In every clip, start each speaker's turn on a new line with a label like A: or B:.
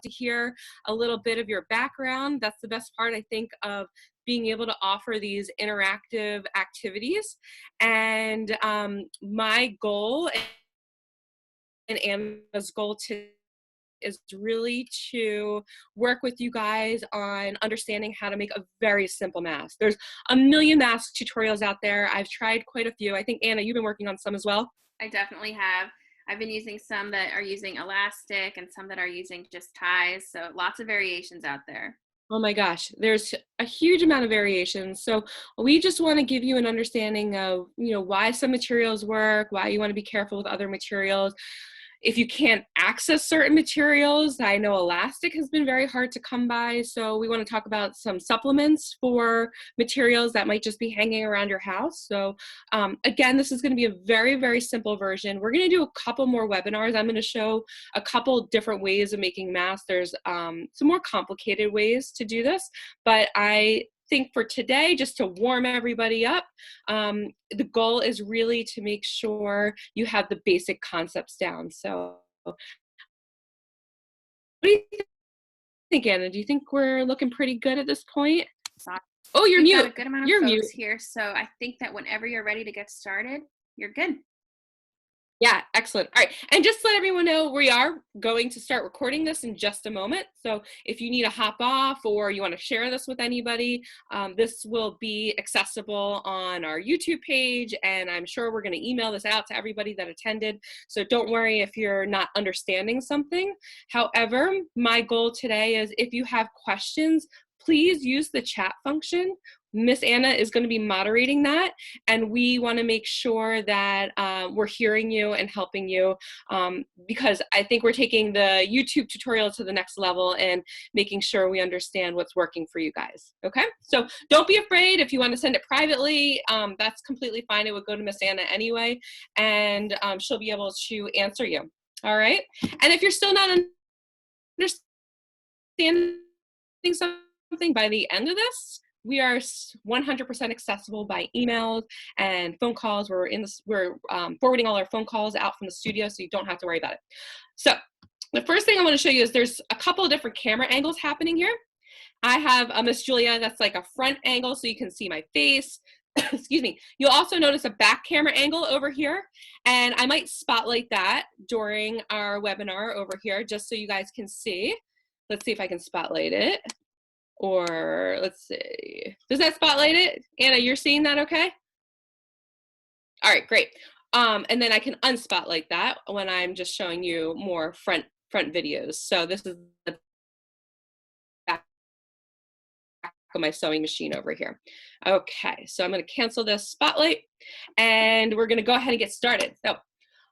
A: to hear a little bit of your background. That's the best part, I think, of being able to offer these interactive activities. And my goal and Anna's goal is really to work with you guys on understanding how to make a very simple mask. There's a million mask tutorials out there. I've tried quite a few. I think, Anna, you've been working on some as well.
B: I definitely have. I've been using some that are using elastic and some that are using just ties. So lots of variations out there.
A: Oh my gosh, there's a huge amount of variations. So we just want to give you an understanding of, why some materials work, why you want to be careful with other materials. If you can't access certain materials, I know elastic has been very hard to come by. So we want to talk about some supplements for materials that might just be hanging around your house. So again, this is going to be a very, very simple version. We're going to do a couple more webinars. I'm going to show a couple different ways of making masks. There's some more complicated ways to do this, but I think for today, just to warm everybody up, the goal is really to make sure you have the basic concepts down. So what do you think, Anna? Do you think we're looking pretty good at this point?
B: Sorry.
A: Oh, you're mute.
B: Got a good amount of
A: you're
B: folks
A: mute
B: here, so I think that whenever you're ready to get started, you're good.
A: Yeah, excellent. All right, and just to let everyone know, we are going to start recording this in just a moment. So if you need to hop off or you want to share this with anybody, this will be accessible on our YouTube page, and I'm sure we're going to email this out to everybody that attended. So don't worry if you're not understanding something. However, my goal today is if you have questions, please use the chat function. Miss Anna is going to be moderating that, and we want to make sure that we're hearing you and helping you, because I think we're taking the YouTube tutorial to the next level and making sure we understand what's working for you guys. Okay, so don't be afraid. If you want to send it privately, that's completely fine. It would go to Miss Anna anyway, and she'll be able to answer you. All right, and if you're still not understanding something by the end of this, we are 100% accessible by emails and phone calls. We're forwarding all our phone calls out from the studio, so you don't have to worry about it. So the first thing I want to show you is there's a couple of different camera angles happening here. I have a Miss Julia that's like a front angle, so you can see my face. Excuse me. You'll also notice a back camera angle over here, and I might spotlight that during our webinar over here, just so you guys can see. Let's see if I can spotlight it. Or let's see, does that spotlight it? Anna, you're seeing that okay? All right, great. And then I can unspotlight that when I'm just showing you more front videos. So this is the back of my sewing machine over here. Okay, so I'm going to cancel this spotlight, and we're going to go ahead and get started. So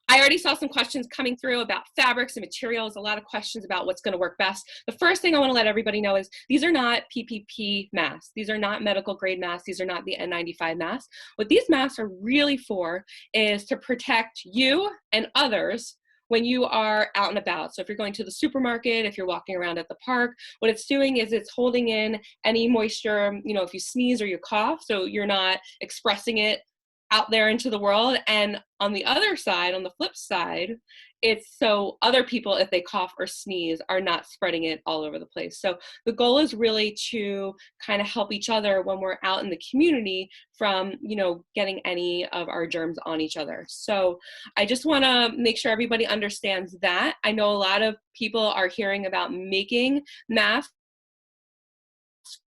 A: I already saw some questions coming through about fabrics and materials, a lot of questions about what's going to work best. The first thing I want to let everybody know is these are not PPP masks. These are not medical grade masks. These are not the N95 masks. What these masks are really for is to protect you and others when you are out and about. So if you're going to the supermarket, if you're walking around at the park, what it's doing is it's holding in any moisture, if you sneeze or you cough, so you're not expressing it out there into the world. And on the other side, on the flip side, it's so other people, if they cough or sneeze, are not spreading it all over the place. So the goal is really to kind of help each other when we're out in the community from, getting any of our germs on each other. So I just want to make sure everybody understands that. I know a lot of people are hearing about making masks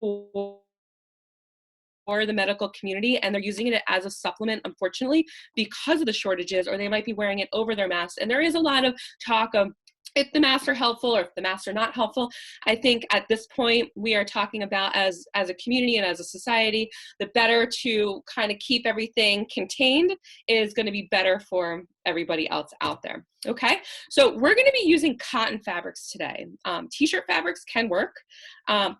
A: for the medical community, and they're using it as a supplement, unfortunately, because of the shortages, or they might be wearing it over their masks. And there is a lot of talk of if the masks are helpful or if the masks are not helpful. I think at this point we are talking about as a community and as a society, the better to kind of keep everything contained is going to be better for everybody else out there. Okay, so we're going to be using cotton fabrics today. T-shirt fabrics can work.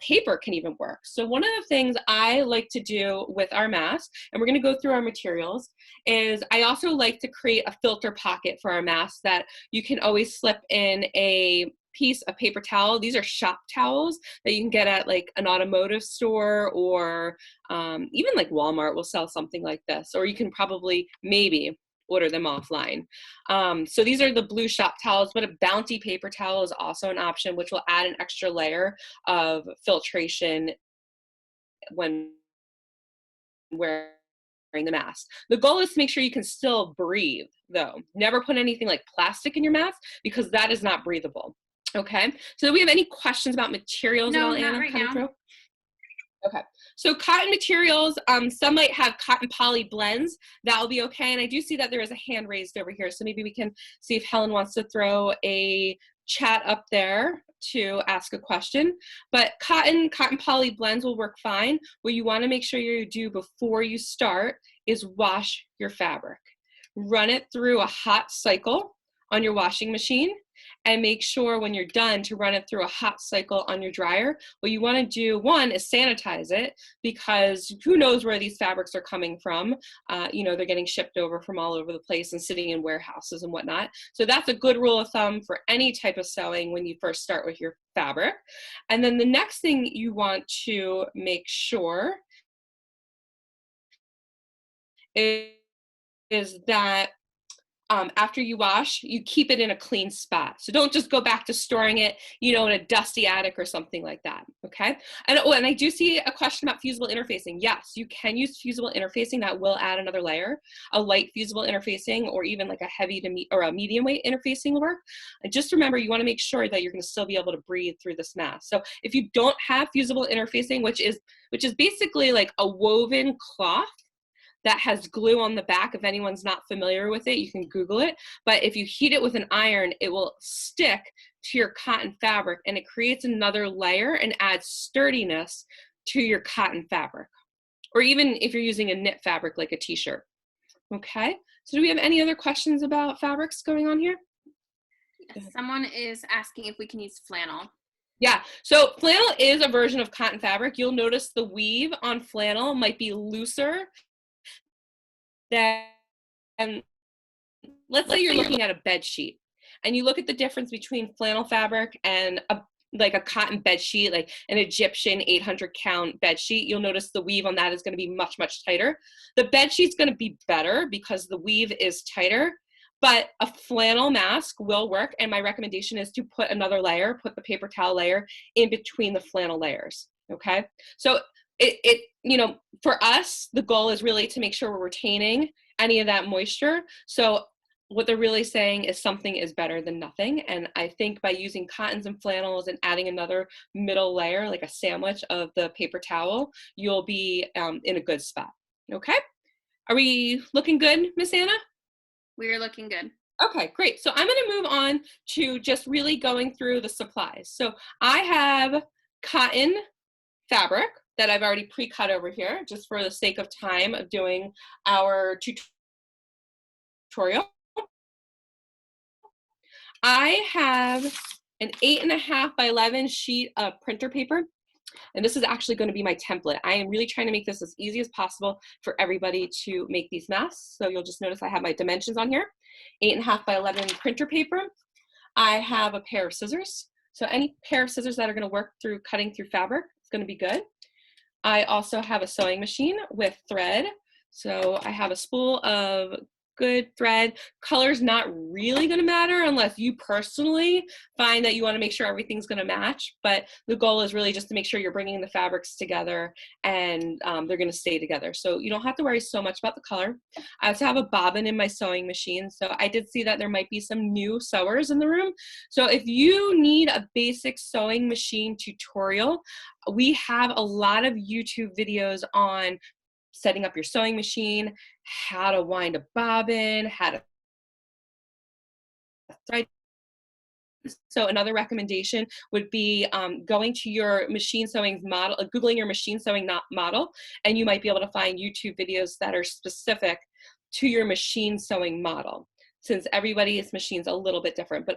A: Paper can even work. So one of the things I like to do with our masks, and we're going to go through our materials, is I also like to create a filter pocket for our masks that you can always slip in a piece of paper towel. These are shop towels that you can get at like an automotive store, or even like Walmart will sell something like this, or you can probably maybe order them offline. So these are the blue shop towels, but a Bounty paper towel is also an option, which will add an extra layer of filtration when wearing the mask. The goal is to make sure you can still breathe, though. Never put anything like plastic in your mask because that is not breathable. Okay, so do we have any questions about materials at
B: No,
A: all,
B: not
A: Anna,
B: right
A: coming
B: now.
A: through? Okay, so cotton materials, some might have cotton poly blends. That'll be okay. And I do see that there is a hand raised over here. So maybe we can see if Helen wants to throw a chat up there to ask a question. But cotton poly blends will work fine. What you want to make sure you do before you start is wash your fabric. Run it through a hot cycle on your washing machine, and make sure when you're done to run it through a hot cycle on your dryer. What you want to do, one, is sanitize it, because who knows where these fabrics are coming from. You know, they're getting shipped over from all over the place and sitting in warehouses and whatnot. So that's a good rule of thumb for any type of sewing when you first start with your fabric. And then the next thing you want to make sure is that after you wash, you keep it in a clean spot. So don't just go back to storing it, you know, in a dusty attic or something like that, okay? And, oh, and I do see a question about fusible interfacing. Yes, you can use fusible interfacing. That will add another layer. A light fusible interfacing or even like a heavy to or a medium weight interfacing will work. And just remember, you wanna make sure that you're gonna still be able to breathe through this mask. So if you don't have fusible interfacing, which is basically like a woven cloth that has glue on the back. If anyone's not familiar with it, you can Google it. But if you heat it with an iron, it will stick to your cotton fabric, and it creates another layer and adds sturdiness to your cotton fabric. Or even if you're using a knit fabric like a t-shirt. Okay, so do we have any other questions about fabrics going on here?
B: Yes, someone is asking if we can use flannel.
A: Yeah, so flannel is a version of cotton fabric. You'll notice the weave on flannel might be looser than, let's say you're looking at a bed sheet and you look at the difference between flannel fabric and like a cotton bed sheet, like an Egyptian 800 count bed sheet. You'll notice the weave on that is going to be much, much tighter. The bed sheet's going to be better because the weave is tighter, but a flannel mask will work. And my recommendation is to put another layer, put the paper towel layer in between the flannel layers. Okay. So you know, for us, the goal is really to make sure we're retaining any of that moisture. So what they're really saying is something is better than nothing. And I think by using cottons and flannels and adding another middle layer, like a sandwich of the paper towel, you'll be in a good spot. Okay. Are we looking good, Miss Anna?
B: We're looking good.
A: Okay, great. So I'm going to move on to just really going through the supplies. So I have cotton fabric that I've already pre-cut over here, just for the sake of time of doing our tutorial. I have an 8.5 by 11 sheet of printer paper, and this is actually going to be my template. I am really trying to make this as easy as possible for everybody to make these masks. So you'll just notice I have my dimensions on here. 8.5 by 11 printer paper. I have a pair of scissors. So any pair of scissors that are going to work through cutting through fabric is going to be good. I also have a sewing machine with thread. So I have a spool of good thread. Color's not really going to matter unless you personally find that you want to make sure everything's going to match. But the goal is really just to make sure you're bringing the fabrics together and they're going to stay together. So you don't have to worry so much about the color. I also have a bobbin in my sewing machine. So I did see that there might be some new sewers in the room. So if you need a basic sewing machine tutorial, we have a lot of YouTube videos on setting up your sewing machine, how to wind a bobbin, how to thread. So another recommendation would be going to your machine sewing model, Googling your machine sewing model, and you might be able to find YouTube videos that are specific to your machine sewing model, since everybody's machine's a little bit different. But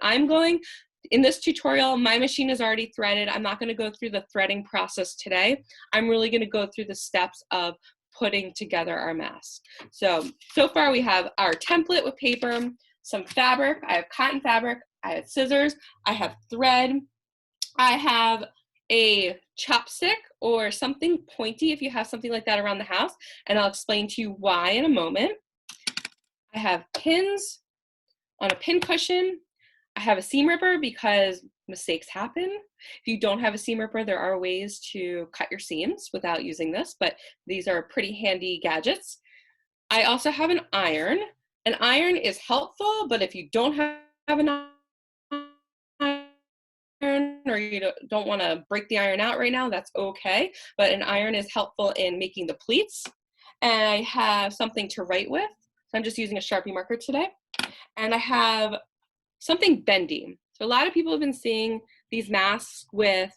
A: in this tutorial, my machine is already threaded. I'm not going to go through the threading process today. I'm really going to go through the steps of putting together our mask. So far we have our template with paper, some fabric. I have cotton fabric. I have scissors. I have thread. I have a chopstick or something pointy if you have something like that around the house, and I'll explain to you why in a moment. I have pins on a pin cushion. I have a seam ripper because mistakes happen. If you don't have a seam ripper, there are ways to cut your seams without using this, but these are pretty handy gadgets. I also have an iron. An iron is helpful, but if you don't have an iron or you don't want to break the iron out right now, that's okay. But an iron is helpful in making the pleats. And I have something to write with. So I'm just using a Sharpie marker today. And I have something bendy. So a lot of people have been seeing these masks with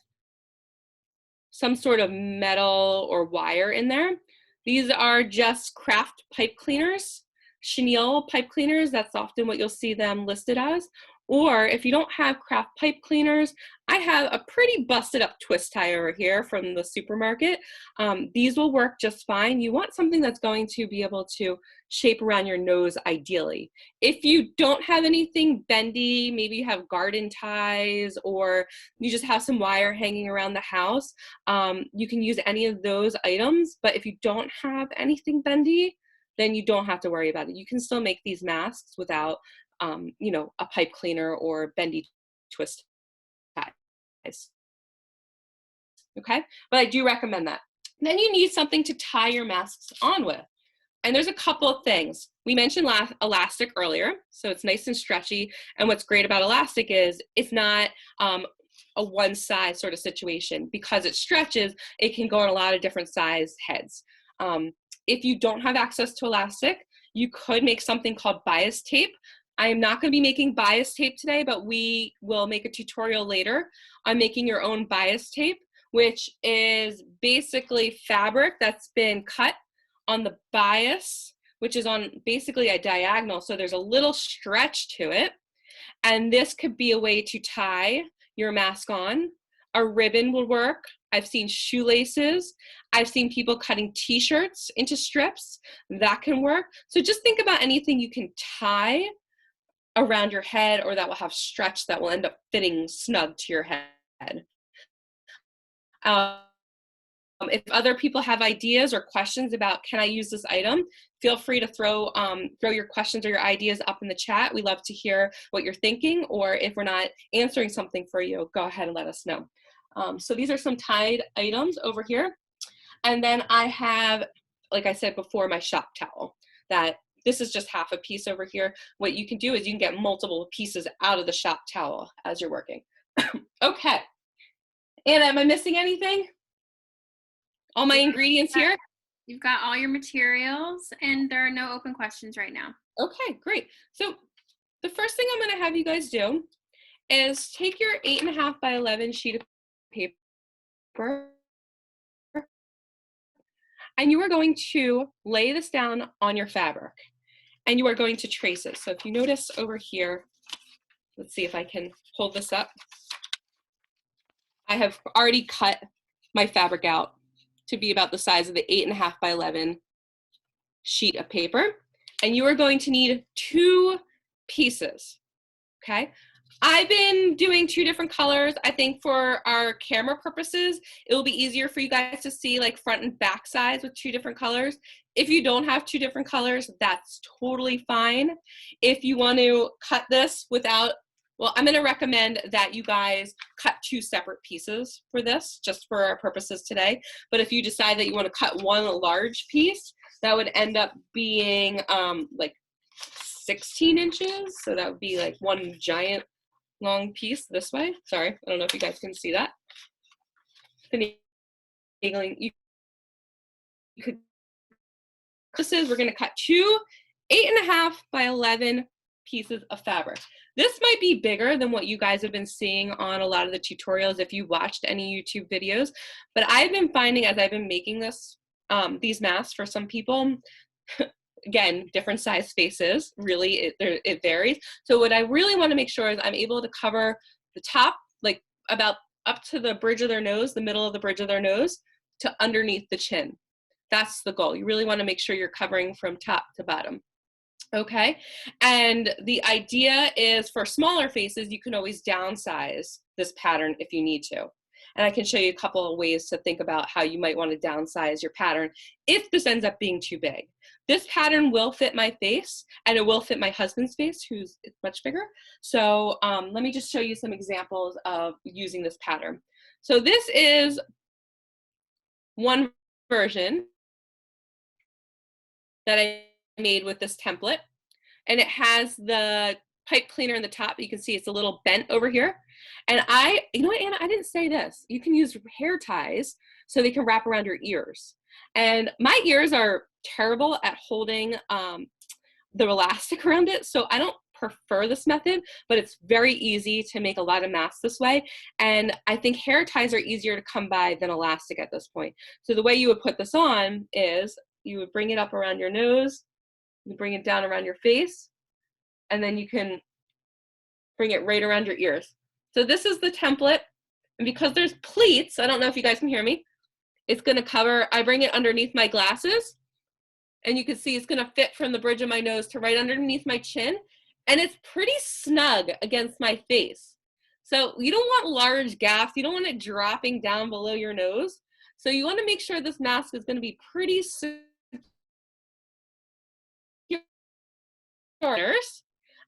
A: some sort of metal or wire in there. These are just craft pipe cleaners, chenille pipe cleaners. That's often what you'll see them listed as. Or if you don't have craft pipe cleaners, I have a pretty busted up twist tie over here from the supermarket. These will work just fine. You want something that's going to be able to shape around your nose ideally. If you don't have anything bendy, maybe you have garden ties or you just have some wire hanging around the house, you can use any of those items. But if you don't have anything bendy, then you don't have to worry about it. You can still make these masks without you know, a pipe cleaner or bendy twist ties. Okay, but I do recommend that. Then you need something to tie your masks on with. And there's a couple of things. We mentioned elastic earlier, so it's nice and stretchy. And what's great about elastic is it's not a one size sort of situation. Because it stretches, it can go on a lot of different size heads. If you don't have access to elastic, you could make something called bias tape. I am not going to be making bias tape today, but we will make a tutorial later on making your own bias tape, which is basically fabric that's been cut on the bias, which is on basically a diagonal. So there's a little stretch to it. And this could be a way to tie your mask on. A ribbon will work. I've seen shoelaces. I've seen people cutting t-shirts into strips. That can work. So just think about anything you can tie around your head or that will have stretch that will end up fitting snug to your head. If other people have ideas or questions about can I use this item, feel free to throw your questions or your ideas up in the chat. We love to hear what you're thinking, or if we're not answering something for you, go ahead and let us know. So these are some tied items over here. And then I have, like I said before, my shop towel. This is just half a piece over here. What you can do is you can get multiple pieces out of the shop towel as you're working. Okay. Anna, am I missing anything? All my ingredients here?
B: You've got all your materials and there are no open questions right now.
A: Okay, great. So the first thing I'm gonna have you guys do is take your 8.5 by 11 sheet of paper and you are going to lay this down on your fabric and you are going to trace it. So if you notice over here, let's see if I can hold this up. I have already cut my fabric out to be about the size of the 8.5 by 11 sheet of paper. And you are going to need 2 pieces, okay? I've been doing 2 different colors. I think for our camera purposes, it will be easier for you guys to see like front and back sides with 2 different colors. If you don't have 2 different colors, that's totally fine. If you want to cut this without, well, I'm gonna recommend that you guys cut 2 separate pieces for this, just for our purposes today. But if you decide that you wanna cut one large piece, that would end up being like 16 inches. So that would be like one giant long piece this way. Sorry, I don't know if you guys can see that. You could, we're gonna cut 2 8.5 by 11 pieces of fabric. This might be bigger than what you guys have been seeing on a lot of the tutorials if you watched any YouTube videos, but I've been finding as I've been making this, these masks for some people, again, different size faces, really, it varies. So what I really wanna make sure is I'm able to cover the top, like about up to the bridge of their nose, the middle of the bridge of their nose, to underneath the chin. That's the goal. You really wanna make sure you're covering from top to bottom. Okay, and the idea is for smaller faces, you can always downsize this pattern if you need to. And I can show you a couple of ways to think about how you might want to downsize your pattern if this ends up being too big. This pattern will fit my face, and it will fit my husband's face, who's much bigger. So let me just show you some examples of using this pattern. So this is one version that I made with this template, and it has the pipe cleaner in the top. You can see it's a little bent over here. And you know what, Anna, I didn't say this. You can use hair ties so they can wrap around your ears. And my ears are terrible at holding the elastic around it, so I don't prefer this method, but it's very easy to make a lot of masks this way. And I think hair ties are easier to come by than elastic at this point. So the way you would put this on is you would bring it up around your nose, you bring it down around your face, and then you can bring it right around your ears. So this is the template, and because there's pleats, I don't know if you guys can hear me, it's gonna cover, I bring it underneath my glasses, and you can see it's gonna fit from the bridge of my nose to right underneath my chin, and it's pretty snug against my face. So you don't want large gaps, you don't want it dropping down below your nose. So you wanna make sure this mask is gonna be pretty secure.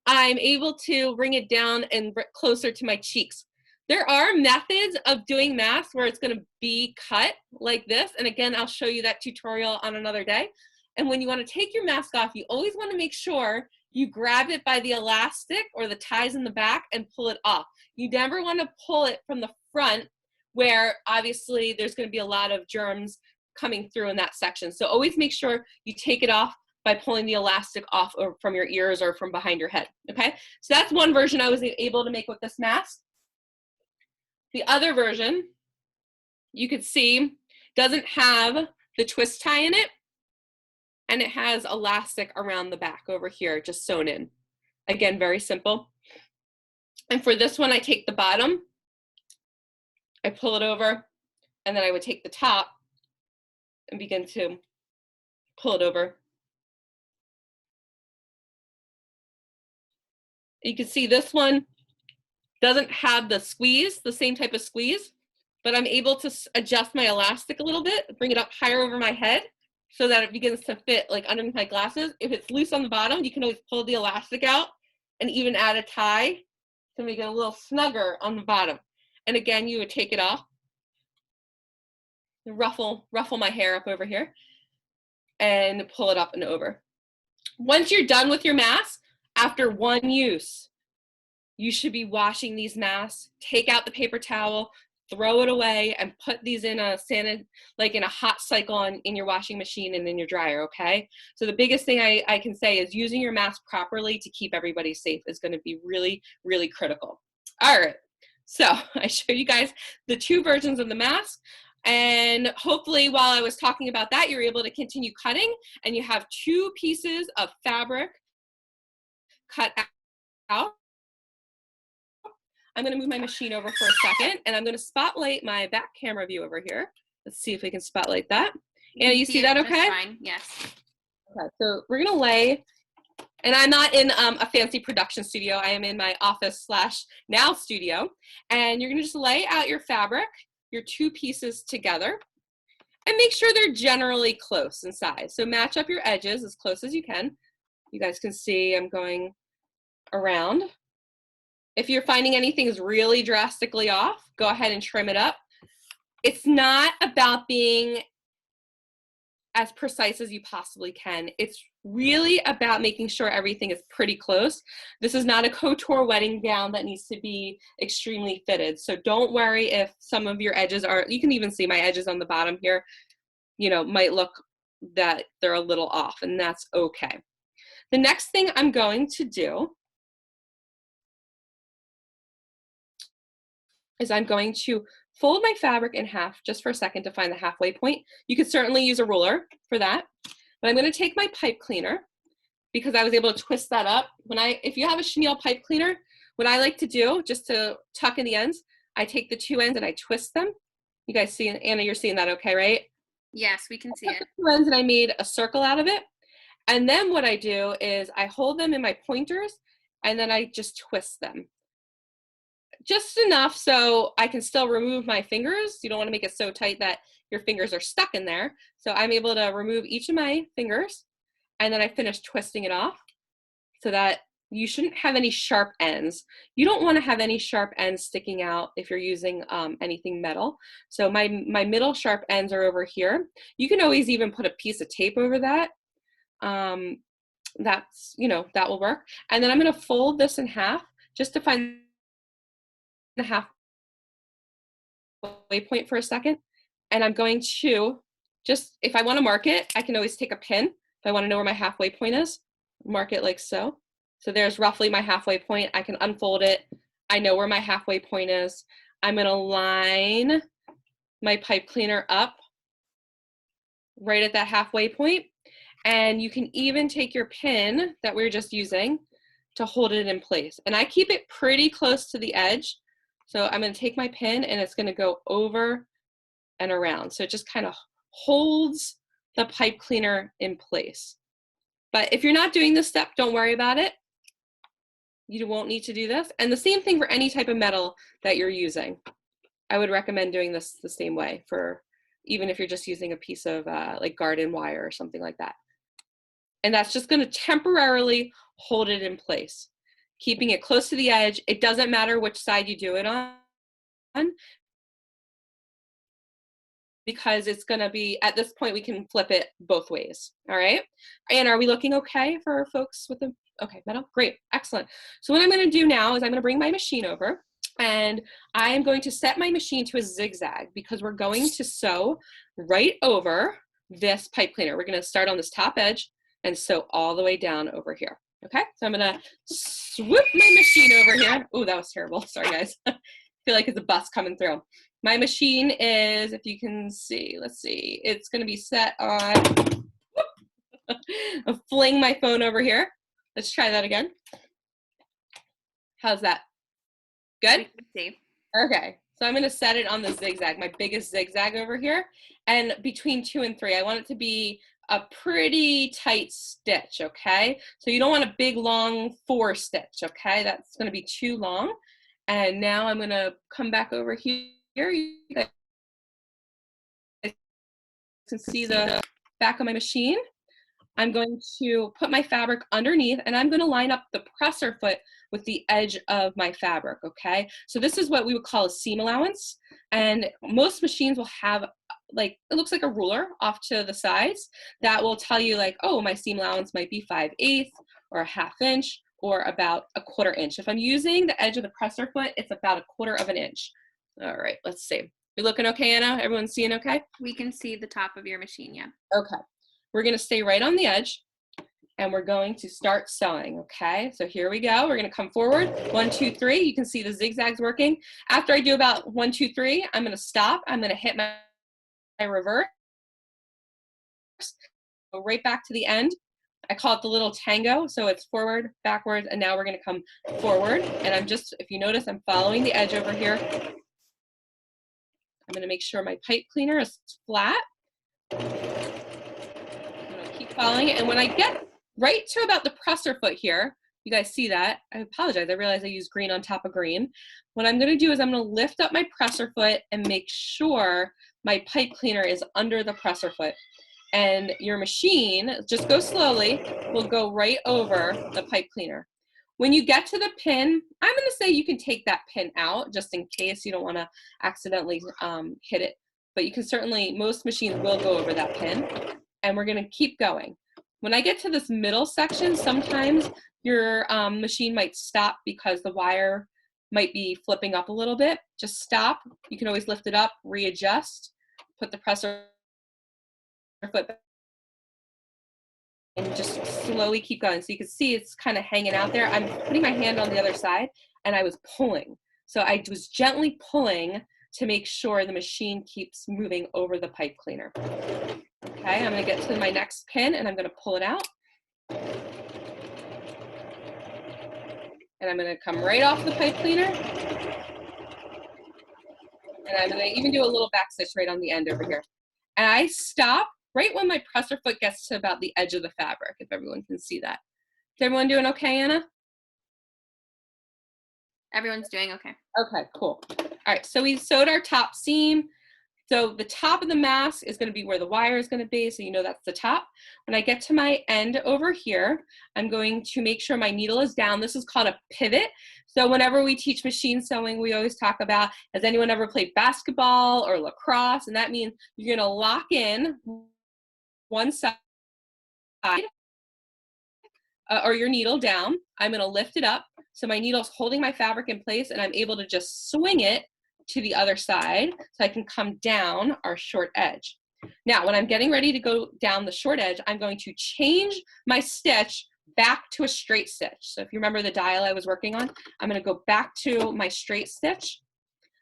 A: I'm able to bring it down and closer to my cheeks. There are methods of doing masks where it's going to be cut like this. And again, I'll show you that tutorial on another day. And when you want to take your mask off, you always want to make sure you grab it by the elastic or the ties in the back and pull it off. You never want to pull it from the front where obviously there's going to be a lot of germs coming through in that section. So always make sure you take it off by pulling the elastic off or from your ears or from behind your head, okay? So that's one version I was able to make with this mask. The other version, you could see, doesn't have the twist tie in it, and it has elastic around the back over here, just sewn in. Again, very simple. And for this one, I take the bottom, I pull it over, and then I would take the top and begin to pull it over. You can see this one doesn't have the squeeze, the same type of squeeze, but I'm able to adjust my elastic a little bit, bring it up higher over my head so that it begins to fit like underneath my glasses. If it's loose on the bottom, you can always pull the elastic out and even add a tie to make it a little snugger on the bottom. And again, you would take it off, ruffle my hair up over here, and pull it up and over. Once you're done with your mask, after one use, you should be washing these masks. Take out the paper towel, throw it away, and put these in a hot cycle in your washing machine and in your dryer, okay? So the biggest thing I can say is using your mask properly to keep everybody safe is gonna be really, really critical. All right, so I showed you guys the two versions of the mask, and hopefully while I was talking about that, you're able to continue cutting, and you have two pieces of fabric cut out. I'm going to move my machine over for a second, and I'm going to spotlight my back camera view over here. Let's see if we can spotlight that. Anna, you see that okay?
B: Fine. Yes.
A: Okay, so we're going to lay, and I'm not in a fancy production studio. I am in my office / now studio, and you're going to just lay out your fabric, your two pieces together, and make sure they're generally close in size. So match up your edges as close as you can. You guys can see I'm going around. If you're finding anything is really drastically off, go ahead and trim it up. It's not about being as precise as you possibly can. It's really about making sure everything is pretty close. This is not a couture wedding gown that needs to be extremely fitted. So don't worry if some of your edges are, you can even see my edges on the bottom here, you know, might look that they're a little off, and that's okay. The next thing I'm going to do is I'm going to fold my fabric in half just for a second to find the halfway point. You could certainly use a ruler for that, but I'm going to take my pipe cleaner because I was able to twist that up. If you have a chenille pipe cleaner, what I like to do, just to tuck in the ends, I take the two ends and I twist them. You guys see, Anna, you're seeing that okay, right?
B: Yes, we can see it.
A: The two ends, and I made a circle out of it. And then what I do is I hold them in my pointers and then I just twist them. just enough so I can still remove my fingers. You don't want to make it so tight that your fingers are stuck in there. So I'm able to remove each of my fingers, and then I finish twisting it off so that you shouldn't have any sharp ends. You don't want to have any sharp ends sticking out if you're using anything metal. So my middle sharp ends are over here. You can always even put a piece of tape over that. That's, you know, that will work. And then I'm going to fold this in half just to find the halfway point for a second. And I'm going to just, if I want to mark it, I can always take a pin. If I want to know where my halfway point is, mark it like so. So there's roughly my halfway point. I can unfold it. I know where my halfway point is. I'm going to line my pipe cleaner up right at that halfway point. And you can even take your pin that we were just using to hold it in place. And I keep it pretty close to the edge. So I'm going to take my pin and it's going to go over and around. So it just kind of holds the pipe cleaner in place. But if you're not doing this step, don't worry about it. You won't need to do this. And the same thing for any type of metal that you're using. I would recommend doing this the same way for even if you're just using a piece of like garden wire or something like that. And that's just going to temporarily hold it in place, keeping it close to the edge. It doesn't matter which side you do it on, because it's going to be, at this point, we can flip it both ways. All right. And are we looking okay for folks with the, okay, metal? Great. Excellent. So what I'm going to do now is I'm going to bring my machine over, and I am going to set my machine to a zigzag because we're going to sew right over this pipe cleaner. We're going to start on this top edge and sew all the way down over here. Okay, so I'm gonna swoop my machine over here. Oh, that was terrible. Sorry, guys. I feel like it's a bus coming through. My machine is, if you can see, let's see, it's gonna be set on, I'll fling my phone over here. Let's try that again. How's that? Good?
B: See.
A: Okay, so I'm gonna set it on the zigzag, my biggest zigzag over here. And between 2 and 3, I want it to be a pretty tight stitch, okay? So you don't want a big long 4 stitch, okay? That's gonna be too long. And now I'm gonna come back over here. You guys can see the back of my machine. I'm going to put my fabric underneath, and I'm going to line up the presser foot with the edge of my fabric, okay? So this is what we would call a seam allowance, and most machines will have, like, it looks like a ruler off to the sides that will tell you, like, oh, my seam allowance might be 5/8 or a 1/2 inch or about a 1/4 inch. If I'm using the edge of the presser foot, it's about 1/4 of an inch. All right, let's see. You looking okay, Anna? Everyone seeing okay?
B: We can see the top of your machine, yeah.
A: Okay. We're going to stay right on the edge, and we're going to start sewing, okay? So here we go. We're going to come forward. 1, 2, 3. You can see the zigzags working. After I do about 1, 2, 3, I'm going to stop. I'm going to hit my reverse. Go right back to the end. I call it the little tango. So it's forward, backwards, and now we're going to come forward. And I'm just, if you notice, I'm following the edge over here. I'm going to make sure my pipe cleaner is flat. Keep following it, and when I get right to about the presser foot here, you guys see that? I apologize, I realized I used green on top of green. What I'm gonna do is I'm gonna lift up my presser foot and make sure my pipe cleaner is under the presser foot. And your machine, just go slowly, will go right over the pipe cleaner. When you get to the pin, I'm gonna say you can take that pin out just in case you don't wanna accidentally hit it. But you can certainly, most machines will go over that pin. And we're gonna keep going. When I get to this middle section, sometimes your machine might stop because the wire might be flipping up a little bit. Just stop. You can always lift it up, readjust, put the presser foot back, and just slowly keep going. So you can see it's kind of hanging out there. I'm putting my hand on the other side, and I was pulling. So I was gently pulling to make sure the machine keeps moving over the pipe cleaner. Okay, I'm gonna get to my next pin, and I'm gonna pull it out. And I'm gonna come right off the pipe cleaner. And I'm gonna even do a little back stitch right on the end over here. And I stop right when my presser foot gets to about the edge of the fabric, if everyone can see that. Is everyone doing okay, Anna?
B: Everyone's doing okay.
A: Okay, cool. All right, so we sewed our top seam. So the top of the mask is going to be where the wire is going to be, so you know that's the top. When I get to my end over here, I'm going to make sure my needle is down. This is called a pivot. So whenever we teach machine sewing, we always talk about, has anyone ever played basketball or lacrosse? And that means you're going to lock in one side or your needle down. I'm going to lift it up. So my needle's holding my fabric in place, and I'm able to just swing it to the other side so I can come down our short edge. Now, when I'm getting ready to go down the short edge, I'm going to change my stitch back to a straight stitch. So if you remember the dial I was working on, I'm going to go back to my straight stitch.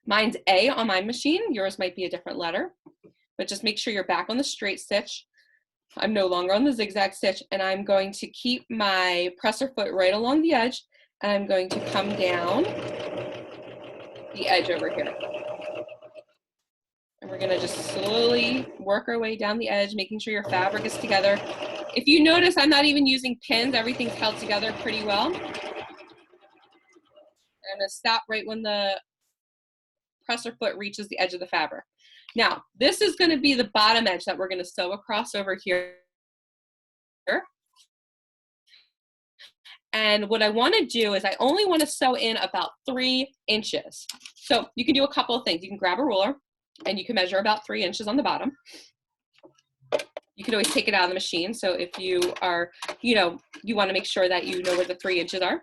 A: Mine's A on my machine. Yours might be a different letter, but just make sure you're back on the straight stitch. I'm no longer on the zigzag stitch, and I'm going to keep my presser foot right along the edge, and I'm going to come down the edge over here. And we're gonna just slowly work our way down the edge, making sure your fabric is together. If you notice, I'm not even using pins. Everything's held together pretty well. I'm gonna stop right when the presser foot reaches the edge of the fabric. Now, this is gonna be the bottom edge that we're gonna sew across over here. And what I wanna do is I only wanna sew in about 3 inches. So you can do a couple of things. You can grab a ruler and you can measure about 3 inches on the bottom. You can always take it out of the machine. So if you are, you wanna make sure that you know where the 3 inches are,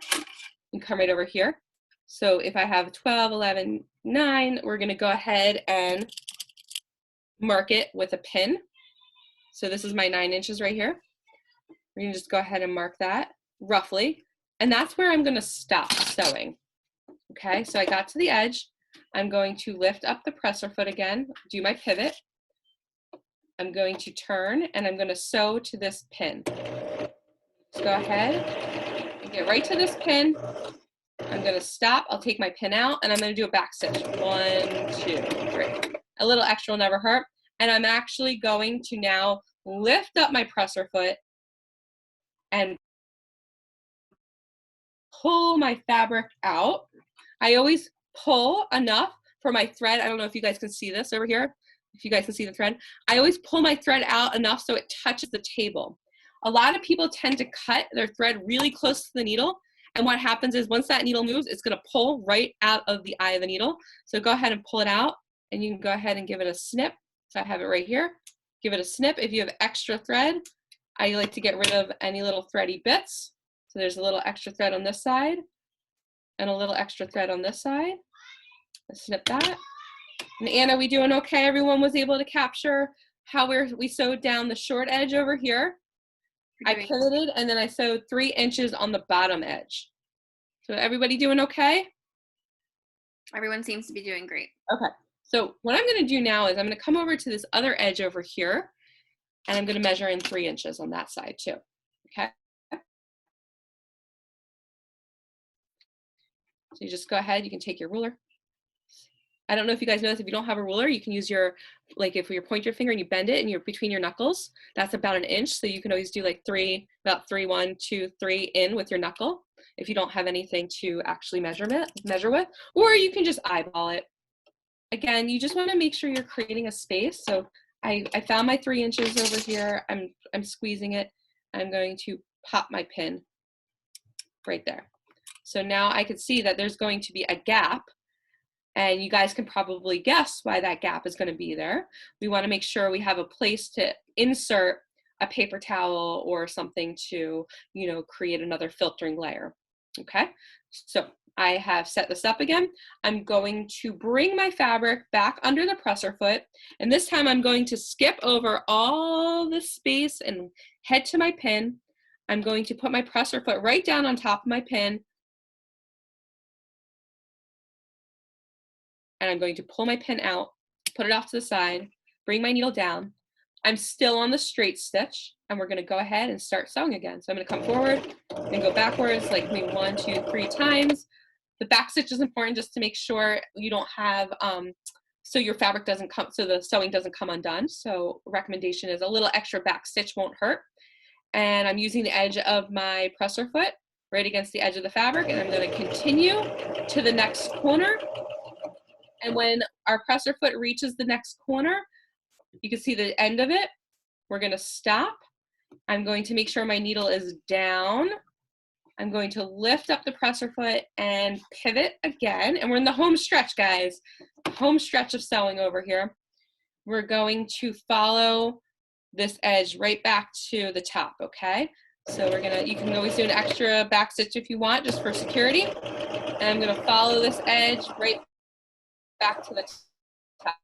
A: you come right over here. So if I have 12, 11, 9, we're gonna go ahead and mark it with a pin. So this is my 9 inches right here. We're gonna just go ahead and mark that roughly. And that's where I'm gonna stop sewing. Okay, so I got to the edge. I'm going to lift up the presser foot again, do my pivot. I'm going to turn and I'm gonna sew to this pin. Just go ahead and get right to this pin. I'm gonna stop, I'll take my pin out, and I'm gonna do a back stitch. 1, 2, 3. A little extra will never hurt. And I'm actually going to now lift up my presser foot and pull my fabric out. I always pull enough for my thread. I don't know if you guys can see this over here. If you guys can see the thread, I always pull my thread out enough so it touches the table. A lot of people tend to cut their thread really close to the needle, and what happens is once that needle moves, it's gonna pull right out of the eye of the needle. So go ahead and pull it out, and you can go ahead and give it a snip. So I have it right here. Give it a snip. If you have extra thread, I like to get rid of any little thready bits. So there's a little extra thread on this side and a little extra thread on this side. Let's snip that. And Anna, we doing okay? Everyone was able to capture how we sewed down the short edge over here. I pivoted and then I sewed 3 inches on the bottom edge. So everybody doing okay?
B: Everyone seems to be doing great.
A: Okay. So what I'm gonna do now is I'm gonna come over to this other edge over here, and I'm gonna measure in 3 inches on that side too, okay? So you just go ahead, you can take your ruler. I don't know if you guys know this, if you don't have a ruler, you can use your, like if you point your finger and you bend it and you're between your knuckles, that's about 1 inch. So you can always do like about 3, 1, 2, 3 in with your knuckle if you don't have anything to actually measure with, or you can just eyeball it. Again, you just want to make sure you're creating a space. So I found my 3 inches over here. I'm squeezing it. I'm going to pop my pin right there. So now I can see that there's going to be a gap, and you guys can probably guess why that gap is going to be there. We want to make sure we have a place to insert a paper towel or something to, create another filtering layer. Okay, so I have set this up again. I'm going to bring my fabric back under the presser foot, and this time I'm going to skip over all the space and head to my pin. I'm going to put my presser foot right down on top of my pin, and I'm going to pull my pin out, put it off to the side, bring my needle down. I'm still on the straight stitch, and we're gonna go ahead and start sewing again. So I'm gonna come forward and go backwards like maybe 1, 2, 3 times. The back stitch is important just to make sure you don't have, so your fabric doesn't come, so the sewing doesn't come undone. So recommendation is a little extra back stitch won't hurt. And I'm using the edge of my presser foot right against the edge of the fabric, and I'm going to continue to the next corner. And when our presser foot reaches the next corner, you can see the end of it. We're going to stop. I'm going to make sure my needle is down. I'm going to lift up the presser foot and pivot again. And we're in the home stretch, guys. Home stretch of sewing over here. We're going to follow this edge right back to the top, okay? So you can always do an extra back stitch if you want, just for security. And I'm gonna follow this edge right back to the top.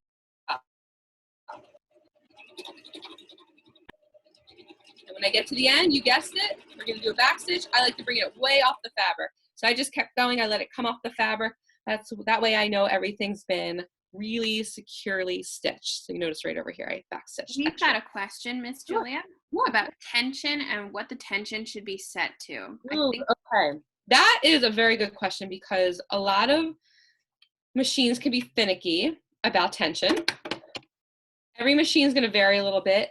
A: And when I get to the end, you guessed it, we're gonna do a back stitch. I like to bring it way off the fabric. So I just kept going, I let it come off the fabric. That way I know everything's been really securely stitched. So you notice right over here, I back stitched.
B: We've got a question, Miss Julia,
A: What?
B: about tension and what the tension should be set to.
A: Okay. That is a very good question, because a lot of machines can be finicky about tension. Every machine is going to vary a little bit.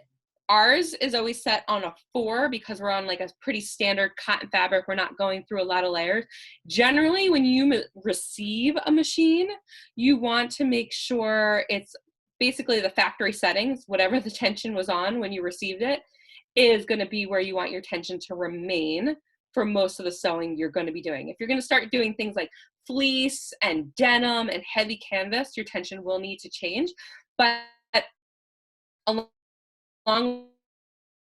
A: Ours is always set on a 4 because we're on like a pretty standard cotton fabric. We're not going through a lot of layers. Generally, when you receive a machine, you want to make sure it's basically the factory settings, whatever the tension was on when you received it, is going to be where you want your tension to remain for most of the sewing you're going to be doing. If you're going to start doing things like fleece and denim and heavy canvas, your tension will need to change. But along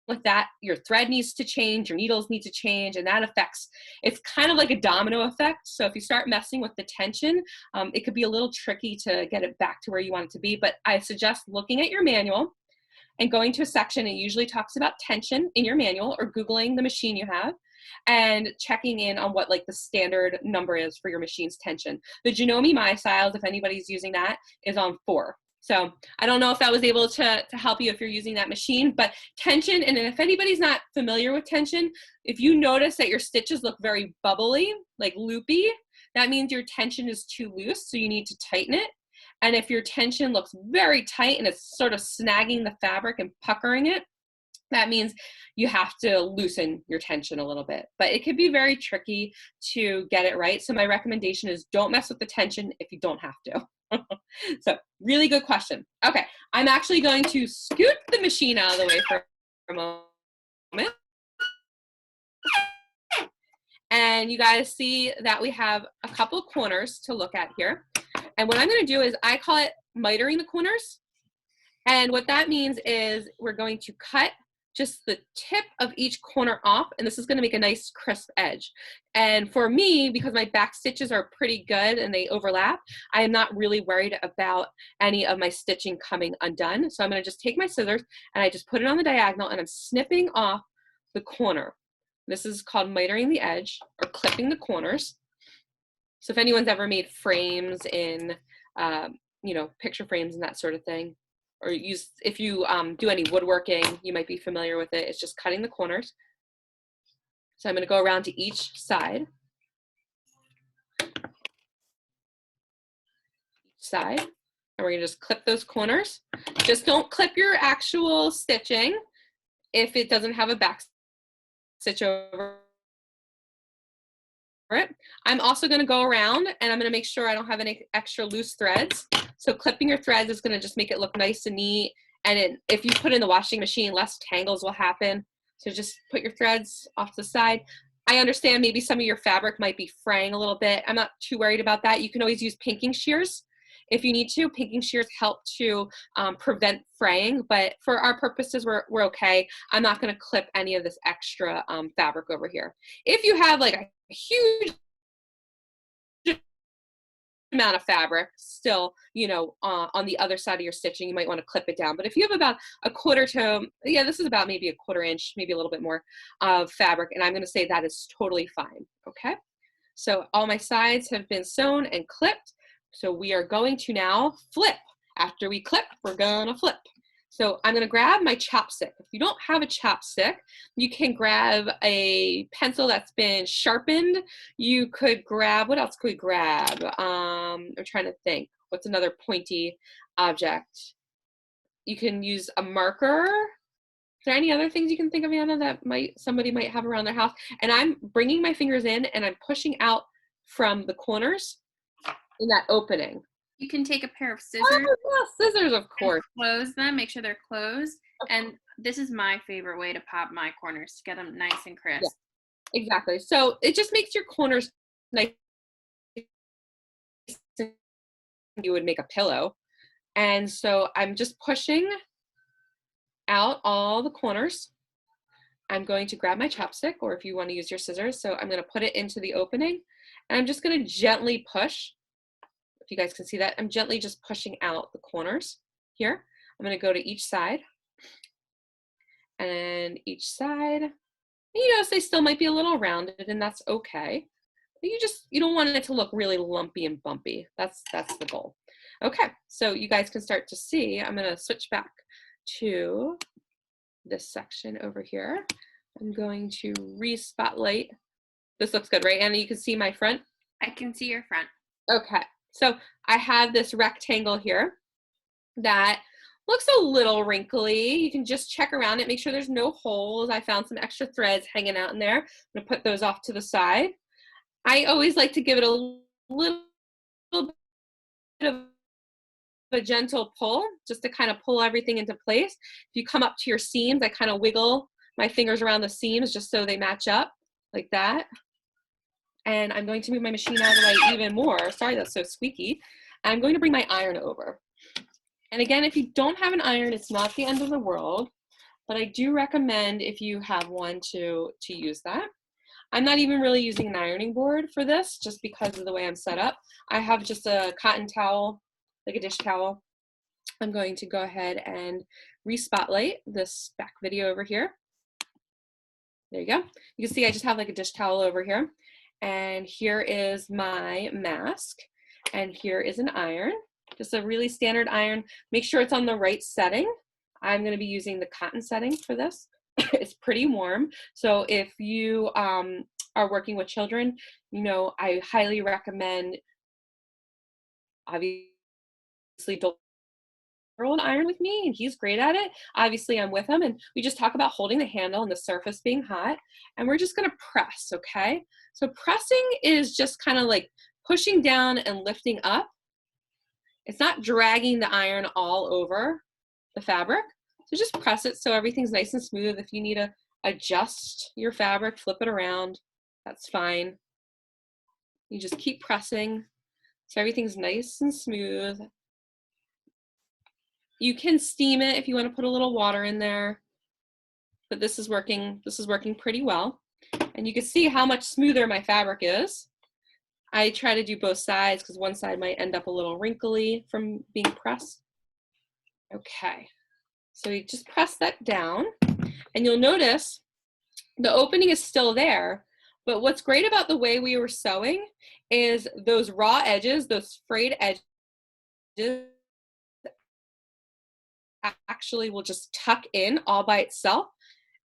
A: with that, your thread needs to change, your needles need to change, and that affects, it's kind of like a domino effect. So if you start messing with the tension, it could be a little tricky to get it back to where you want it to be. But I suggest looking at your manual and going to a section, it usually talks about tension in your manual, or Googling the machine you have and checking in on what like the standard number is for your machine's tension. The Janome My Styles, if anybody's using that, is on 4. So I don't know if that was able to help you if you're using that machine, but tension, and if anybody's not familiar with tension, if you notice that your stitches look very bubbly, like loopy, that means your tension is too loose, so you need to tighten it. And if your tension looks very tight and it's sort of snagging the fabric and puckering it, that means you have to loosen your tension a little bit. But it can be very tricky to get it right. So my recommendation is don't mess with the tension if you don't have to. So really good question. Okay, I'm actually going to scoot the machine out of the way for a moment. And you guys see that we have a couple of corners to look at here. And what I'm going to do is I call it mitering the corners. And what that means is we're going to cut just the tip of each corner off, and this is going to make a nice crisp edge. And for me, because my back stitches are pretty good and they overlap, I am not really worried about any of my stitching coming undone. So I'm going to just take my scissors and I just put it on the diagonal and I'm snipping off the corner. This is called mitering the edge, or clipping the corners. So if anyone's ever made frames in, you know, picture frames and that sort of thing, or if you do any woodworking, you might be familiar with it. It's just cutting the corners. So I'm going to go around to each side. And we're going to just clip those corners. Just don't clip your actual stitching if it doesn't have a back stitch over it. I'm also going to go around and I'm going to make sure I don't have any extra loose threads. So clipping your threads is going to just make it look nice and neat. And if you put it in the washing machine, less tangles will happen. So just put your threads off to the side. I understand maybe some of your fabric might be fraying a little bit. I'm not too worried about that. You can always use pinking shears if you need to. Pinking shears help to prevent fraying, but for our purposes, we're okay. I'm not going to clip any of this extra fabric over here. If you have like a huge amount of fabric still, you know, on the other side of your stitching, you might want to clip it down. But if you have about a quarter to, yeah, this is about maybe a 1/4 inch, maybe a little bit more of fabric, and I'm going to say that is totally fine. Okay, so all my sides have been sewn and clipped. So we are going to now flip. After we clip, we're gonna flip. So I'm gonna grab my chopstick. If you don't have a chopstick, you can grab a pencil that's been sharpened. You could grab, what else could we grab? I'm trying to think. What's another pointy object? You can use a marker. there any other things you can think of, Anna, that somebody might have around their house? And I'm bringing my fingers in and I'm pushing out from the corners in that opening.
B: You can take a pair of scissors
A: Oh, yeah, scissors, of
B: and
A: course.
B: close them, make sure they're closed. And this is my favorite way to pop my corners to get them nice and
A: Yeah,
B: crisp.
A: exactly. So it just makes your corners nice. You would make a pillow. And so I'm just pushing out all the corners. I'm going to grab my chopstick, or if you want to use your scissors. So I'm going to put it into the opening, and I'm just going to gently push. If you guys can see that, I'm gently just pushing out the corners here. I'm going to go to each side, and each side, you notice they still might be a little rounded, and that's okay. You don't want it to look really lumpy and bumpy. That's the goal. Okay, so you guys can start to see. I'm going to switch back to this section over here. I'm going to re-spotlight. This looks good, right, Anna? You can see my front?
B: I can see your front.
A: Okay, so I have this rectangle here that looks a little wrinkly. You can just check around it, make sure there's no holes. I found some extra threads hanging out in there. I'm gonna put those off to the side. I always like to give it a little bit of a gentle pull, just to kind of pull everything into place. If you come up to your seams, I kind of wiggle my fingers around the seams just so they match up like that. And I'm going to move my machine out of the way even more. Sorry, that's so squeaky. I'm going to bring my iron over. And again, if you don't have an iron, it's not the end of the world, but I do recommend, if you have one, to use that. I'm not even really using an ironing board for this, just because of the way I'm set up. I have just a cotton towel, like a dish towel. I'm going to go ahead and re-spotlight this back video over here. There you go. You can see I just have like a dish towel over here. And here is my mask. And here is an iron, just a really standard iron. Make sure it's on the right setting. I'm going to be using the cotton setting for this. It's pretty warm. So if you are working with children, you know, I highly recommend, obviously, don't roll an iron with me, and he's great at it. Obviously, I'm with him, and we just talk about holding the handle and the surface being hot, and we're just going to press, okay? So pressing is just kind of like pushing down and lifting up. It's not dragging the iron all over the fabric. So just press it so everything's nice and smooth. If you need to adjust your fabric, flip it around, that's fine. You just keep pressing so everything's nice and smooth. You can steam it if you want to put a little water in there, but this is working pretty well. And you can see how much smoother my fabric is. I try to do both sides because one side might end up a little wrinkly from being pressed. Okay, so you just press that down, and you'll notice the opening is still there, but what's great about the way we were sewing is those raw edges, those frayed edges, actually will just tuck in all by itself,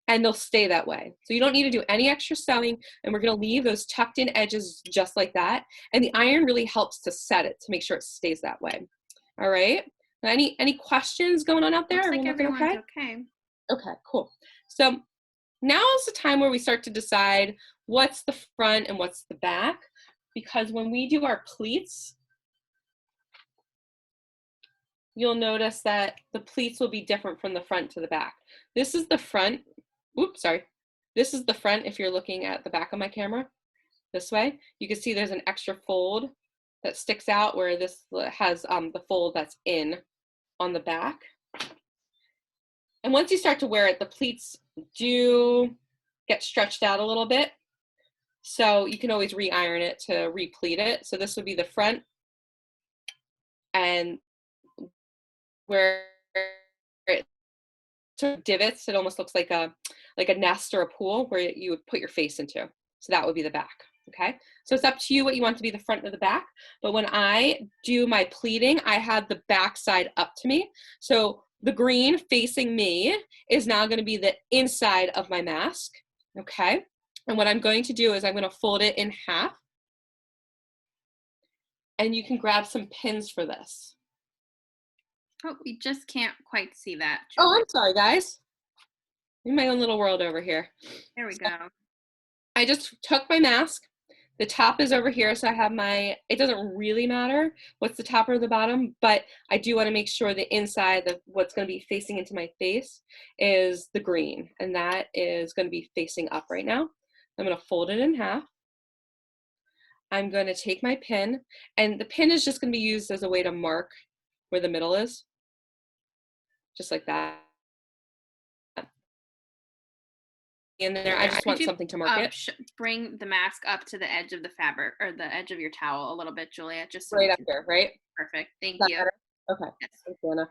A: and they'll stay that way. So you don't need to do any extra sewing, and we're gonna leave those tucked in edges just like that. And the iron really helps to set it to make sure it stays that way. All right, now, any questions going on out there?
B: Looks like everyone's
A: okay?
B: okay.
A: Okay, cool. So now is the time where we start to decide what's the front and what's the back, because when we do our pleats, you'll notice that the pleats will be different from the front to the back. This is the front. Oops, sorry. This is the front if you're looking at the back of my camera. This way, you can see there's an extra fold that sticks out, where this has the fold that's in on the back. And once you start to wear it, the pleats do get stretched out a little bit. So you can always re-iron it to re-pleat it. So this would be the front, and where it sort of divots, it almost looks like a nest or a pool where you would put your face into. So that would be the back, okay? So it's up to you what you want to be the front or the back. But when I do my pleating, I have the back side up to me. So the green facing me is now going to be the inside of my mask, okay? And what I'm going to do is I'm going to fold it in half. And you can grab some pins for this.
B: Oh, we just can't quite see that.
A: Oh, I'm sorry, guys. in my own little world over here.
B: There we
A: So
B: go.
A: I just took my mask. The top is over here, so I have my, it doesn't really matter what's the top or the bottom, but I do want to make sure the inside of what's going to be facing into my face is the green, and that is going to be facing up right now. I'm going to fold it in half. I'm going to take my pin, and the pin is just going to be used as a way to mark where the middle is, just like that. In there, I just want something to mark it.
B: Bring the mask up to the edge of the fabric or the edge of your towel a little bit, Julia. Just so
A: Right up here, right?
B: Perfect. Thank you.
A: Better? Okay.
B: Yes.
A: Thanks, Anna.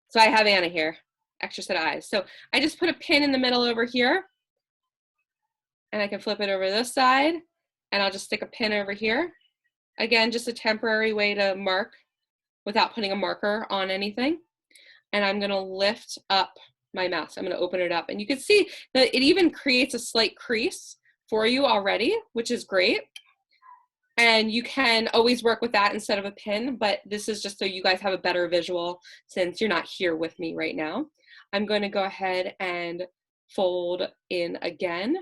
A: So I have Anna here, extra set of eyes. So I just put a pin in the middle over here, and I can flip it over this side, and I'll just stick a pin over here. Again, just a temporary way to mark without putting a marker on anything. And I'm gonna lift up my mask. I'm gonna open it up, and you can see that it even creates a slight crease for you already, which is great. And you can always work with that instead of a pin, but this is just so you guys have a better visual since you're not here with me right now. I'm going to go ahead and fold in again.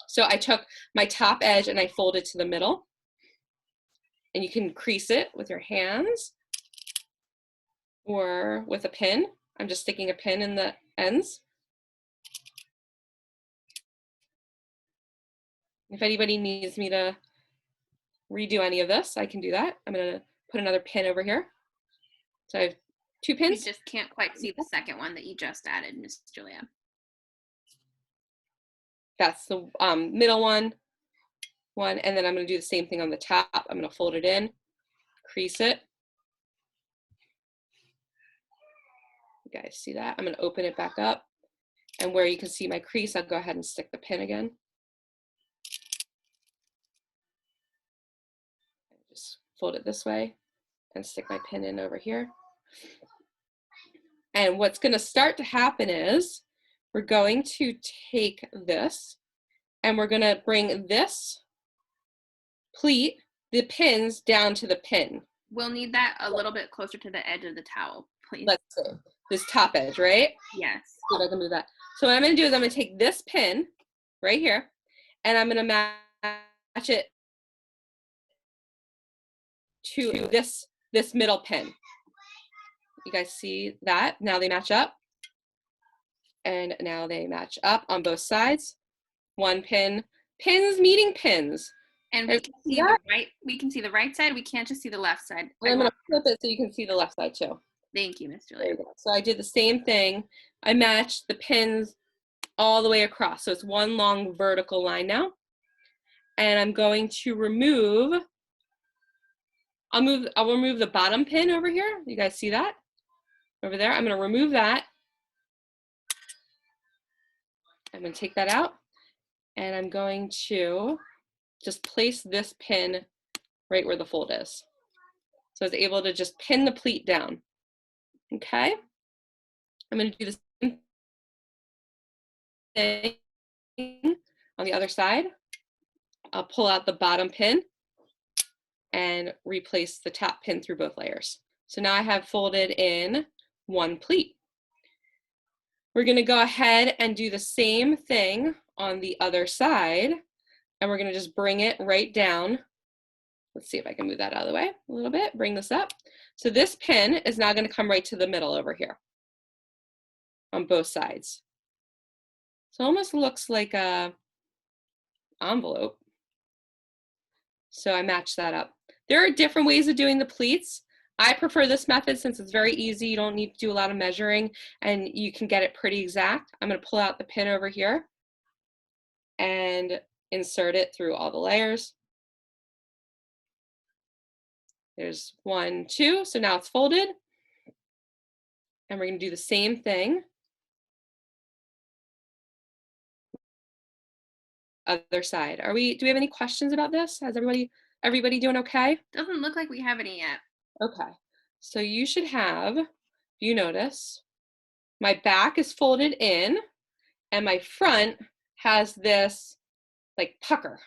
A: So I took my top edge and I fold it to the middle. And you can crease it with your hands or with a pin. I'm just sticking a pin in the ends. If anybody needs me to redo any of this, I can do that. I'm going to put another pin over here. So I have 2 pins.
B: We just can't quite see the second one that you just added, Miss Julia.
A: That's the middle one, and then I'm going to do the same thing on the top. I'm going to fold it in, crease it. You guys see that? I'm going to open it back up, and where you can see my crease, I'll go ahead and stick the pin again. Just fold it this way and stick my pin in over here. And what's going to start to happen is we're going to take this and we're going to bring this pleat, the pins, down to the pin.
B: We'll need that a little bit closer to the edge of the towel, please.
A: Let's see. This top edge, right?
B: Yes.
A: See if I can move that. So what I'm going to do is I'm going to take this pin right here and I'm going to match it to this middle pin. You guys see that? Now they match up. And now they match up on both sides. One pin, pins meeting pins.
B: And we can see the right. We can see the right side. We can't just see the left side.
A: I'm going to flip it so you can see the left side too.
B: Thank you, Miss Julia.
A: So I did the same thing. I matched the pins all the way across. So it's one long vertical line now. And I'm going to remove. I'll remove the bottom pin over here. You guys see that? Over there. I'm going to remove that. I'm going to take that out. And I'm going to just place this pin right where the fold is. So I was able to just pin the pleat down. Okay. I'm going to do the same thing on the other side. I'll pull out the bottom pin and replace the top pin through both layers. So now I have folded in one pleat. We're going to go ahead and do the same thing on the other side, and we're going to just bring it right down. Let's see if I can move that out of the way a little bit, bring this up. So this pin is now going to come right to the middle over here on both sides. So it almost looks like a envelope. So I matched that up. There are different ways of doing the pleats. I prefer this method since it's very easy. You don't need to do a lot of measuring and you can get it pretty exact. I'm going to pull out the pin over here and insert it through all the layers. There's 1, 2, so now it's folded. And we're going to do the same thing. Other side. Do we have any questions about this? Has everybody doing okay?
B: Doesn't look like we have any yet.
A: Okay. So you should have, if you notice, my back is folded in and my front has this like pucker,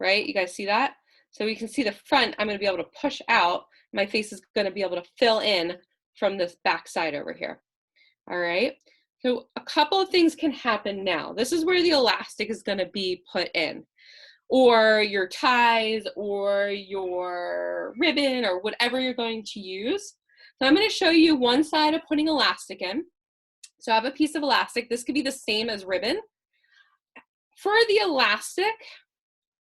A: right? You guys see that? So we can see the front, I'm going to be able to push out. My face is going to be able to fill in from this back side over here. All right. So a couple of things can happen now. This is where the elastic is going to be put in, or your ties or your ribbon or whatever you're going to use. So I'm going to show you one side of putting elastic in. So I have a piece of elastic. This could be the same as ribbon. For the elastic,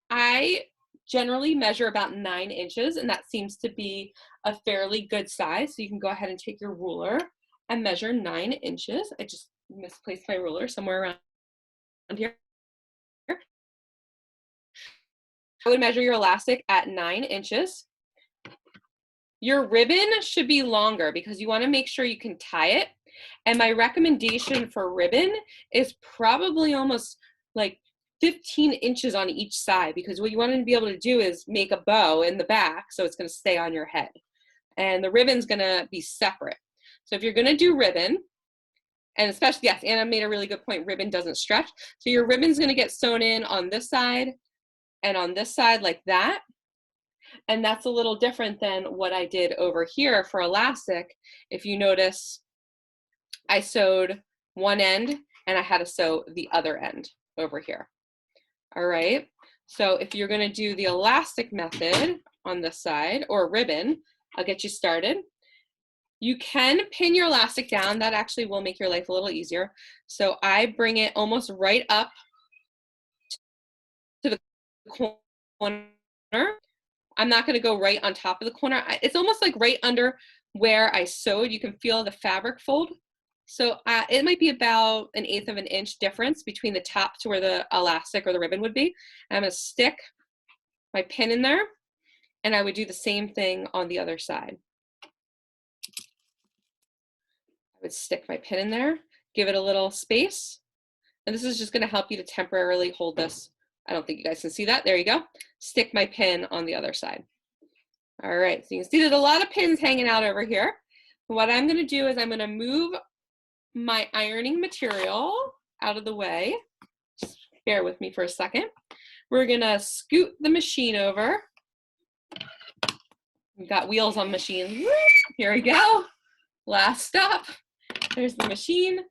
A: I generally measure about 9 inches, and that seems to be a fairly good size. So you can go ahead and take your ruler and measure 9 inches. I just misplaced my ruler somewhere around here. I would measure your elastic at 9 inches. Your ribbon should be longer because you want to make sure you can tie it. And my recommendation for ribbon is probably almost like 15 inches on each side, because what you want to be able to do is make a bow in the back so it's going to stay on your head. And the ribbon's going to be separate. So if you're going to do ribbon, and especially, yes, Anna made a really good point, ribbon doesn't stretch. So your ribbon's going to get sewn in on this side and on this side like that. And that's a little different than what I did over here for elastic. If you notice, I sewed one end and I had to sew the other end over here. All right, so if you're going to do the elastic method on this side, or ribbon, I'll get you started. You can pin your elastic down. That actually will make your life a little easier. So I bring it almost right up to the corner. I'm not going to go right on top of the corner. It's almost like right under where I sewed. You can feel the fabric fold. So it might be about 1/8 of an inch difference between the top to where the elastic or the ribbon would be. And I'm going to stick my pin in there, and I would do the same thing on the other side. I would stick my pin in there, give it a little space, and this is just going to help you to temporarily hold this. I don't think you guys can see that. There you go. Stick my pin on the other side. All right, so you can see there's a lot of pins hanging out over here. What I'm going to do is I'm going to move my ironing material out of the way. Just bear with me for a second. We're going to scoot the machine over. We've got wheels on machines. Here we go. Last stop. There's the machine.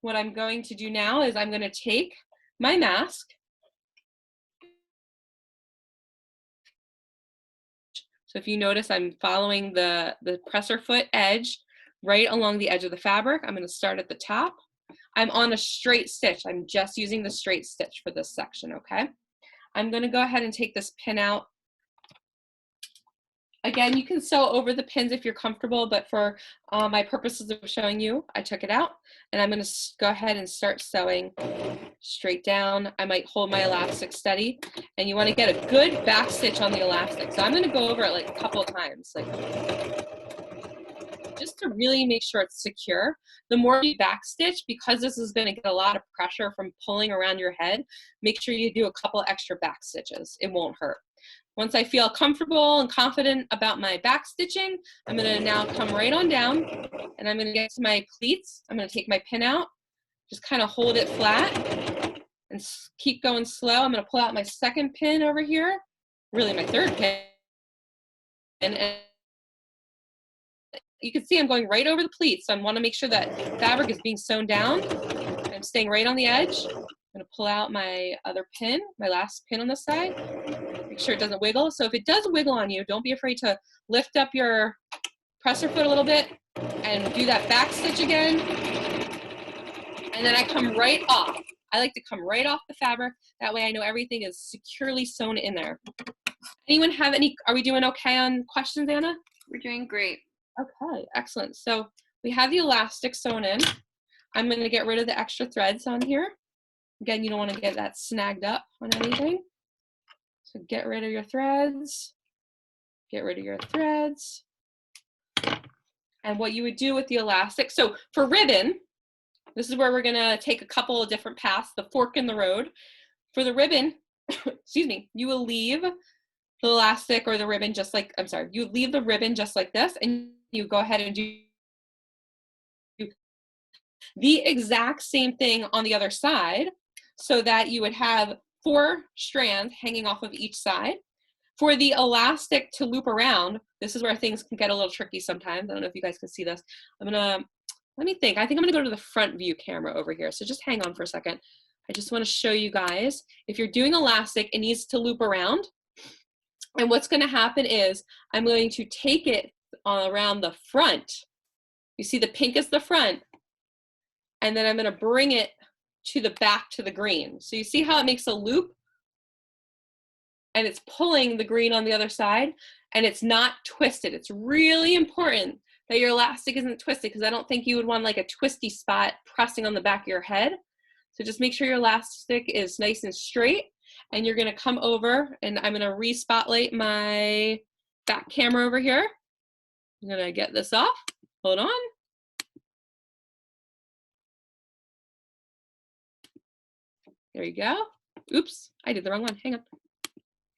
A: What I'm going to do now is I'm going to take my mask. So if you notice, I'm following the presser foot edge right along the edge of the fabric. I'm going to start at the top. I'm on a straight stitch. I'm just using the straight stitch for this section, okay? I'm going to go ahead and take this pin out. Again, you can sew over the pins if you're comfortable, but for my purposes of showing you, I took it out, and I'm going to go ahead and start sewing straight down. I might hold my elastic steady, and you want to get a good back stitch on the elastic. So I'm going to go over it like a couple of times, like just to really make sure it's secure. The more you back stitch, because this is going to get a lot of pressure from pulling around your head, make sure you do a couple extra back stitches. It won't hurt. Once I feel comfortable and confident about my back stitching, I'm going to now come right on down, and I'm going to get to my pleats. I'm going to take my pin out, just kind of hold it flat and keep going slow. I'm going to pull out my second pin over here, really my third pin, and you can see I'm going right over the pleats. So I want to make sure that fabric is being sewn down. I'm staying right on the edge. I'm going to pull out my other pin, my last pin on this side. Make sure it doesn't wiggle. So if it does wiggle on you, don't be afraid to lift up your presser foot a little bit and do that back stitch again. And then I come right off. I like to come right off the fabric. That way I know everything is securely sewn in there. Anyone have any, are we doing okay on questions, Anna?
B: We're doing great.
A: Okay, excellent. So we have the elastic sewn in. I'm going to get rid of the extra threads on here. Again, you don't want to get that snagged up on anything. So get rid of your threads. Get rid of your threads. And what you would do with the elastic, so for ribbon, this is where we're going to take a couple of different paths, the fork in the road. For the ribbon, excuse me, you will leave the elastic or the ribbon just like, I'm sorry, you leave the ribbon just like this, and you go ahead and do the exact same thing on the other side, so that you would have 4 strands hanging off of each side. For the elastic to loop around, this is where things can get a little tricky sometimes. I don't know if you guys can see this. I'm gonna let me think. I think I'm gonna go to the front view camera over here. So just hang on for a second. I just wanna show you guys, if you're doing elastic, it needs to loop around. And what's gonna happen is I'm going to take it around the front. You see the pink is the front. And then I'm gonna bring it to the back to the green. So you see how it makes a loop? And it's pulling the green on the other side, and it's not twisted. It's really important that your elastic isn't twisted, because I don't think you would want like a twisty spot pressing on the back of your head. So just make sure your elastic is nice and straight, and you're gonna come over, and I'm gonna re-spotlight my back camera over here. I'm gonna get this off, hold on. There you go. Oops, I did the wrong one, hang on.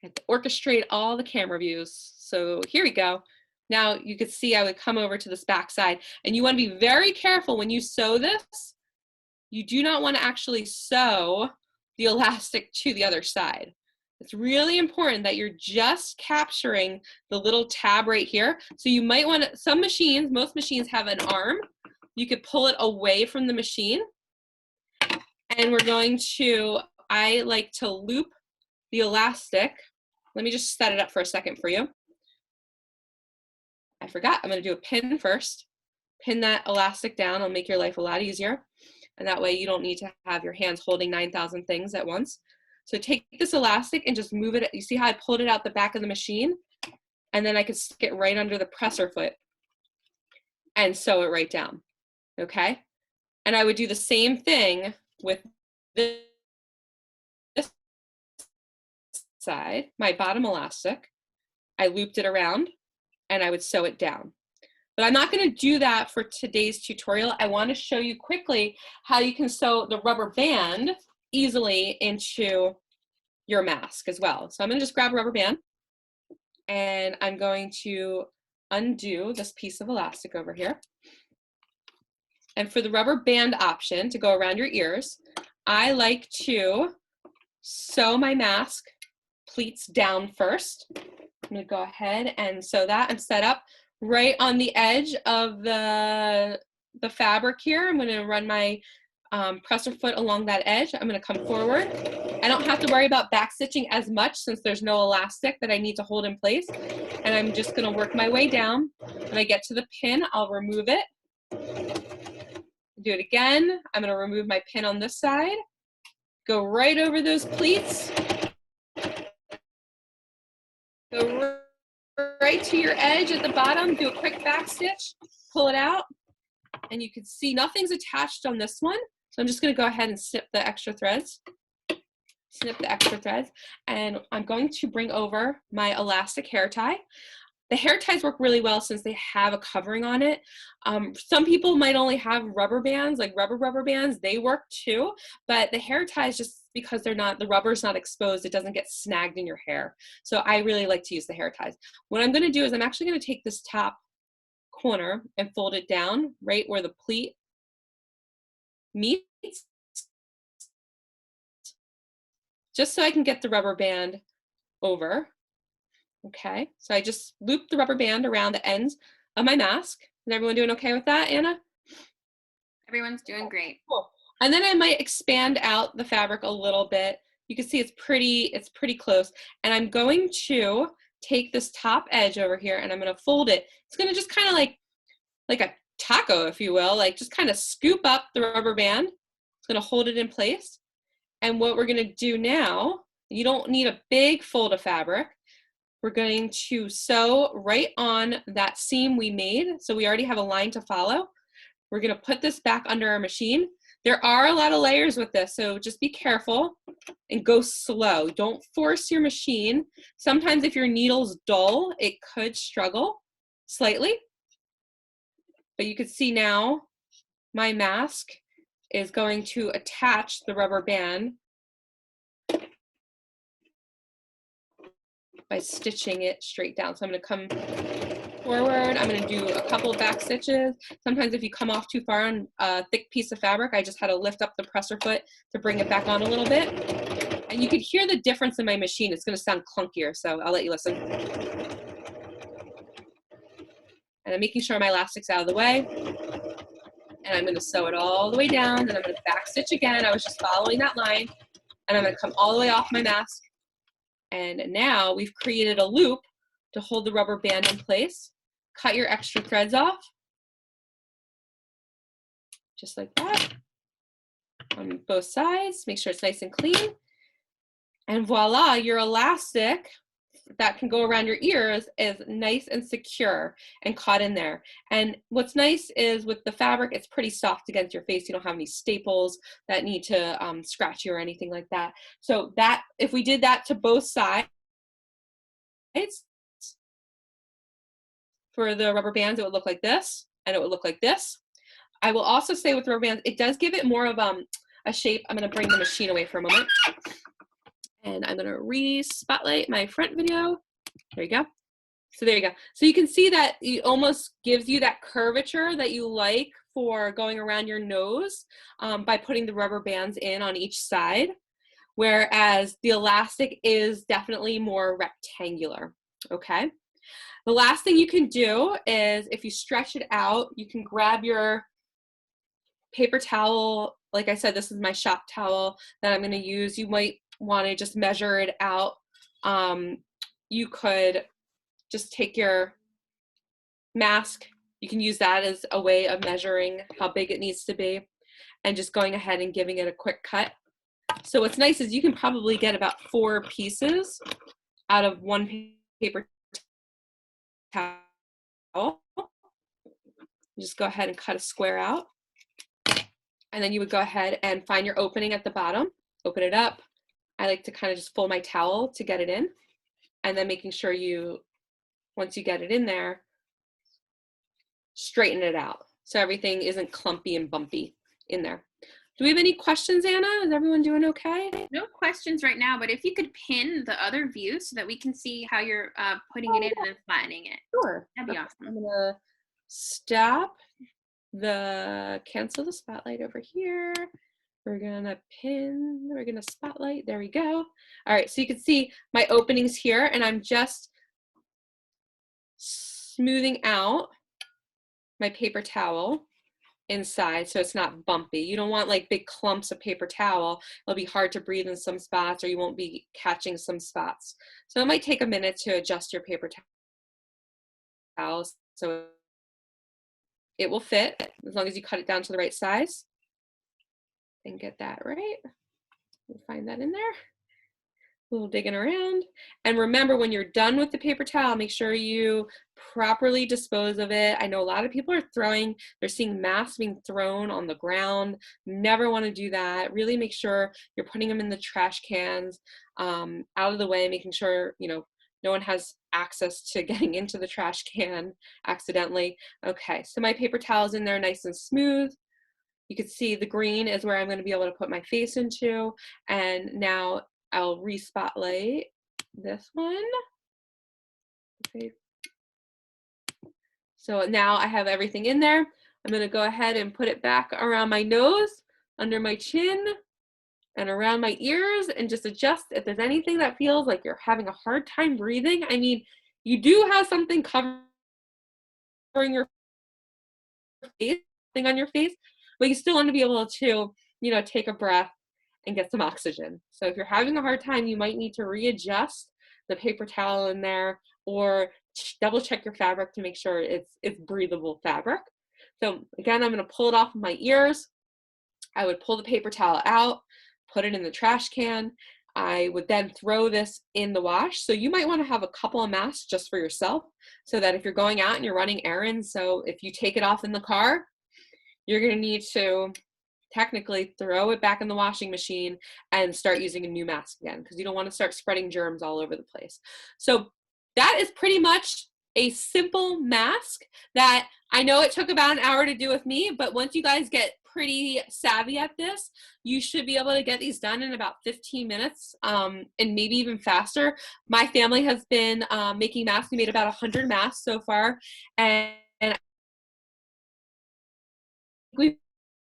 A: I have to orchestrate all the camera views. So here we go. Now you could see I would come over to this back side, and you want to be very careful when you sew this. You do not want to actually sew the elastic to the other side. It's really important that you're just capturing the little tab right here. So you might want to, some machines, most machines have an arm. You could pull it away from the machine. And we're going to, I like to loop the elastic. Let me just set it up for a second for you. I forgot, I'm gonna do a pin first. Pin that elastic down, it'll make your life a lot easier. And that way you don't need to have your hands holding 9,000 things at once. So take this elastic and just move it. You see how I pulled it out the back of the machine? And then I could stick it right under the presser foot and sew it right down, okay? And I would do the same thing with this side, my bottom elastic. I looped it around and I would sew it down. But I'm not going to do that for today's tutorial. I want to show you quickly how you can sew the rubber band easily into your mask as well. So I'm going to just grab a rubber band, and I'm going to undo this piece of elastic over here. And for the rubber band option to go around your ears, I like to sew my mask pleats down first. I'm going to go ahead and sew that and set up right on the edge of the fabric here. I'm going to run my presser foot along that edge. I'm going to come forward. I don't have to worry about back stitching as much since there's no elastic that I need to hold in place. And I'm just going to work my way down. When I get to the pin, I'll remove it. Do it again. I'm going to remove my pin on this side. Go right over those pleats. Go right to your edge at the bottom. Do a quick back stitch. Pull it out. And you can see nothing's attached on this one. So I'm just going to go ahead and snip the extra threads. Snip the extra threads. And I'm going to bring over my elastic hair tie. The hair ties work really well since they have a covering on it. Some people might only have rubber bands, like rubber bands. They work too, but the hair ties, just because they're not, the rubber's not exposed, it doesn't get snagged in your hair. So I really like to use the hair ties. What I'm gonna do is I'm actually gonna take this top corner and fold it down right where the pleat meets, just so I can get the rubber band over. Okay, so I just looped the rubber band around the ends of my mask. Is everyone doing okay with that, Anna?
B: Everyone's doing great.
A: Cool. And then I might expand out the fabric a little bit. You can see it's pretty close. And I'm going to take this top edge over here and I'm going to fold it. It's going to just kind of like a taco, if you will, like just kind of scoop up the rubber band. It's going to hold it in place. And what we're going to do now, you don't need a big fold of fabric. We're going to sew right on that seam we made. So we already have a line to follow. We're going to put this back under our machine. There are a lot of layers with this, so just be careful and go slow. Don't force your machine. Sometimes if your needle's dull, it could struggle slightly. But you can see now my mask is going to attach the rubber band by stitching it straight down. So I'm going to come forward. I'm going to do a couple of back stitches. Sometimes if you come off too far on a thick piece of fabric, I just had to lift up the presser foot to bring it back on a little bit. And you could hear the difference in my machine. It's going to sound clunkier, so I'll let you listen. And I'm making sure my elastic's out of the way. and I'm gonna sew it all the way down, and I'm gonna back stitch again. I was just following that line, and I'm gonna come all the way off my mask. And now we've created a loop to hold the rubber band in place. Cut your extra threads off, just like that, on both sides. Make sure it's nice and clean. And voila, your elastic that can go around your ears is nice and secure and caught in there. And what's nice is with the fabric, it's pretty soft against your face. You don't have any staples that need to scratch you or anything like that. So that, if we did that to both sides, for the rubber bands, it would look like this, and it would look like this. I will also say with rubber bands, it does give it more of a shape. I'm gonna bring the machine away for a moment. And I'm gonna re-spotlight my front video. There you go. So there you go. So you can see that it almost gives you that curvature that you like for going around your nose by putting the rubber bands in on each side, whereas the elastic is definitely more rectangular, okay? The last thing you can do is if you stretch it out, you can grab your paper towel. Like I said, this is my shop towel that I'm gonna use. You might want to just measure it out. You could just take your mask. You can use that as a way of measuring how big it needs to be and just going ahead and giving it a quick cut. So what's nice is you can probably get about 4 pieces out of one paper towel. You just go ahead and cut a square out. And then you would go ahead and find your opening at the bottom, open it up. I like to kind of just fold my towel to get it in, and then making sure you, once you get it in there, straighten it out so everything isn't clumpy and bumpy in there. Do we have any questions, Anna? Is everyone doing okay?
B: No questions right now, but if you could pin the other view so that we can see how you're putting it in and then flattening it.
A: Sure.
B: That'd be awesome.
A: I'm gonna stop the, cancel the spotlight over here. We're gonna pin, we're gonna spotlight, there we go. All right, so you can see my openings here, and I'm just smoothing out my paper towel inside so it's not bumpy. You don't want like big clumps of paper towel. It'll be hard to breathe in some spots, or you won't be catching some spots. So it might take a minute to adjust your paper towels so it will fit as long as you cut it down to the right size and get that right. We'll find that in there. A little digging around. And remember, when you're done with the paper towel, make sure you properly dispose of it. I know a lot of people are they're seeing masks being thrown on the ground. Never want to do that. Really make sure you're putting them in the trash cans, out of the way, making sure, you know, no one has access to getting into the trash can accidentally. Okay, so my paper towel is in there nice and smooth. You can see the green is where I'm going to be able to put my face into. And now I'll re-spotlight this one. Okay. So now I have everything in there. I'm going to go ahead and put it back around my nose, under my chin, and around my ears, and just adjust if there's anything that feels like you're having a hard time breathing. I mean, you do have something covering your face, thing on your face, but you still want to be able to, you know, take a breath and get some oxygen. So if you're having a hard time, you might need to readjust the paper towel in there, or double check your fabric to make sure it's breathable fabric. So again, I'm going to pull it off of my ears. I would pull the paper towel out, put it in the trash can. I would then throw this in the wash. So you might want to have a couple of masks just for yourself, so that if you're going out and you're running errands, so if you take it off in the car, you're going to need to technically throw it back in the washing machine and start using a new mask again, because you don't want to start spreading germs all over the place. So that is pretty much a simple mask that I know it took about an hour to do with me, but once you guys get pretty savvy at this, you should be able to get these done in about 15 minutes, and maybe even faster. My family has been making masks. We made about 100 masks so far, and we've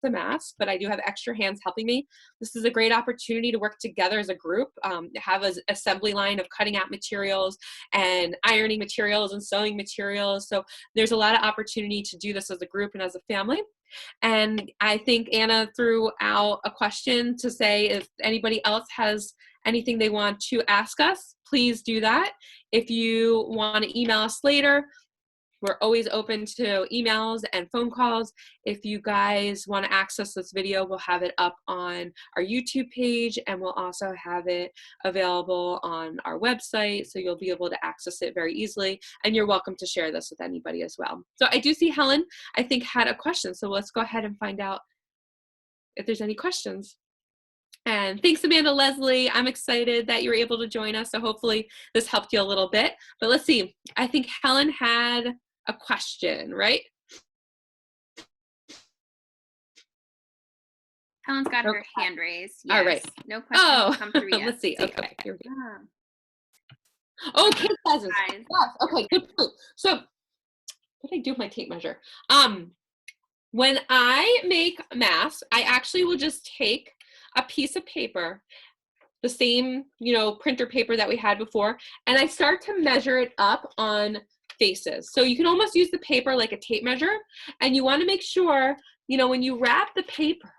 A: the mask, but I do have extra hands helping me. This is a great opportunity to work together as a group, have an assembly line of cutting out materials and ironing materials and sewing materials. So there's a lot of opportunity to do this as a group and as a family. And I think Anna threw out a question to say if anybody else has anything they want to ask us, please do that. If you want to email us later, we're always open to emails and phone calls. If you guys want to access this video, we'll have it up on our YouTube page, and we'll also have it available on our website, so you'll be able to access it very easily. And you're welcome to share this with anybody as well. So I do see Helen, I think, had a question. So let's go ahead and find out if there's any questions. And thanks, Amanda Leslie. I'm excited that you were able to join us. So hopefully this helped you a little bit. But let's see. I think Helen had a question, right?
B: Helen's got her hand raised. Yes.
A: All right.
B: No questions come through yet.
A: Let's see. Okay. Here we go.
B: Yeah.
A: Oh, cake sizes. Yes. Okay. Good point. So, what did I do with my tape measure? When I make masks, I actually will just take a piece of paper, the same, printer paper that we had before, and I start to measure it up on faces. So you can almost use the paper like a tape measure, and you want to make sure, when you wrap the paper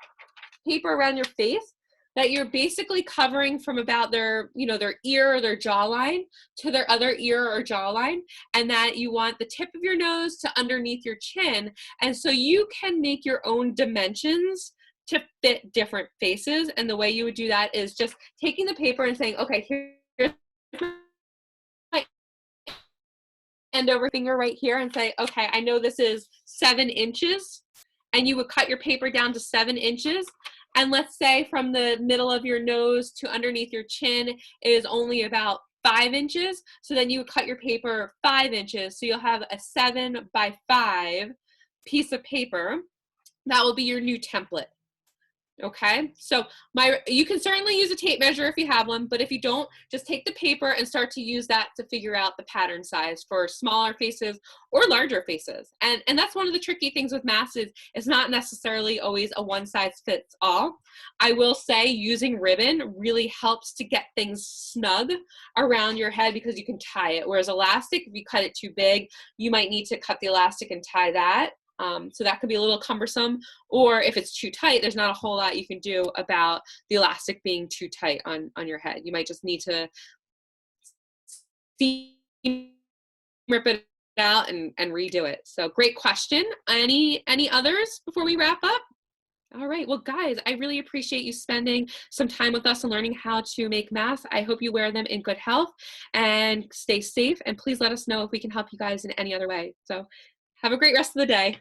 A: around your face, that you're basically covering from about their, their ear or their jawline to their other ear or jawline, and that you want the tip of your nose to underneath your chin. And so you can make your own dimensions to fit different faces. And the way you would do that is just taking the paper and saying, okay, here's my end over finger right here, and say, okay, I know this is 7 inches. And you would cut your paper down to 7 inches. And let's say from the middle of your nose to underneath your chin is only about 5 inches. So then you would cut your paper 5 inches. So you'll have a 7 by 5 piece of paper. That will be your new template. Okay, so you can certainly use a tape measure if you have one, but if you don't, just take the paper and start to use that to figure out the pattern size for smaller faces or larger faces. And that's one of the tricky things with masks is it's not necessarily always a one size fits all. I will say using ribbon really helps to get things snug around your head because you can tie it, whereas elastic, if you cut it too big, you might need to cut the elastic and tie that. So that could be a little cumbersome, or if it's too tight, there's not a whole lot you can do about the elastic being too tight on your head. You might just need to rip it out and redo it. So great question. Any others before we wrap up? All right. Well, guys, I really appreciate you spending some time with us and learning how to make masks. I hope you wear them in good health and stay safe. And please let us know if we can help you guys in any other way. So have a great rest of the day.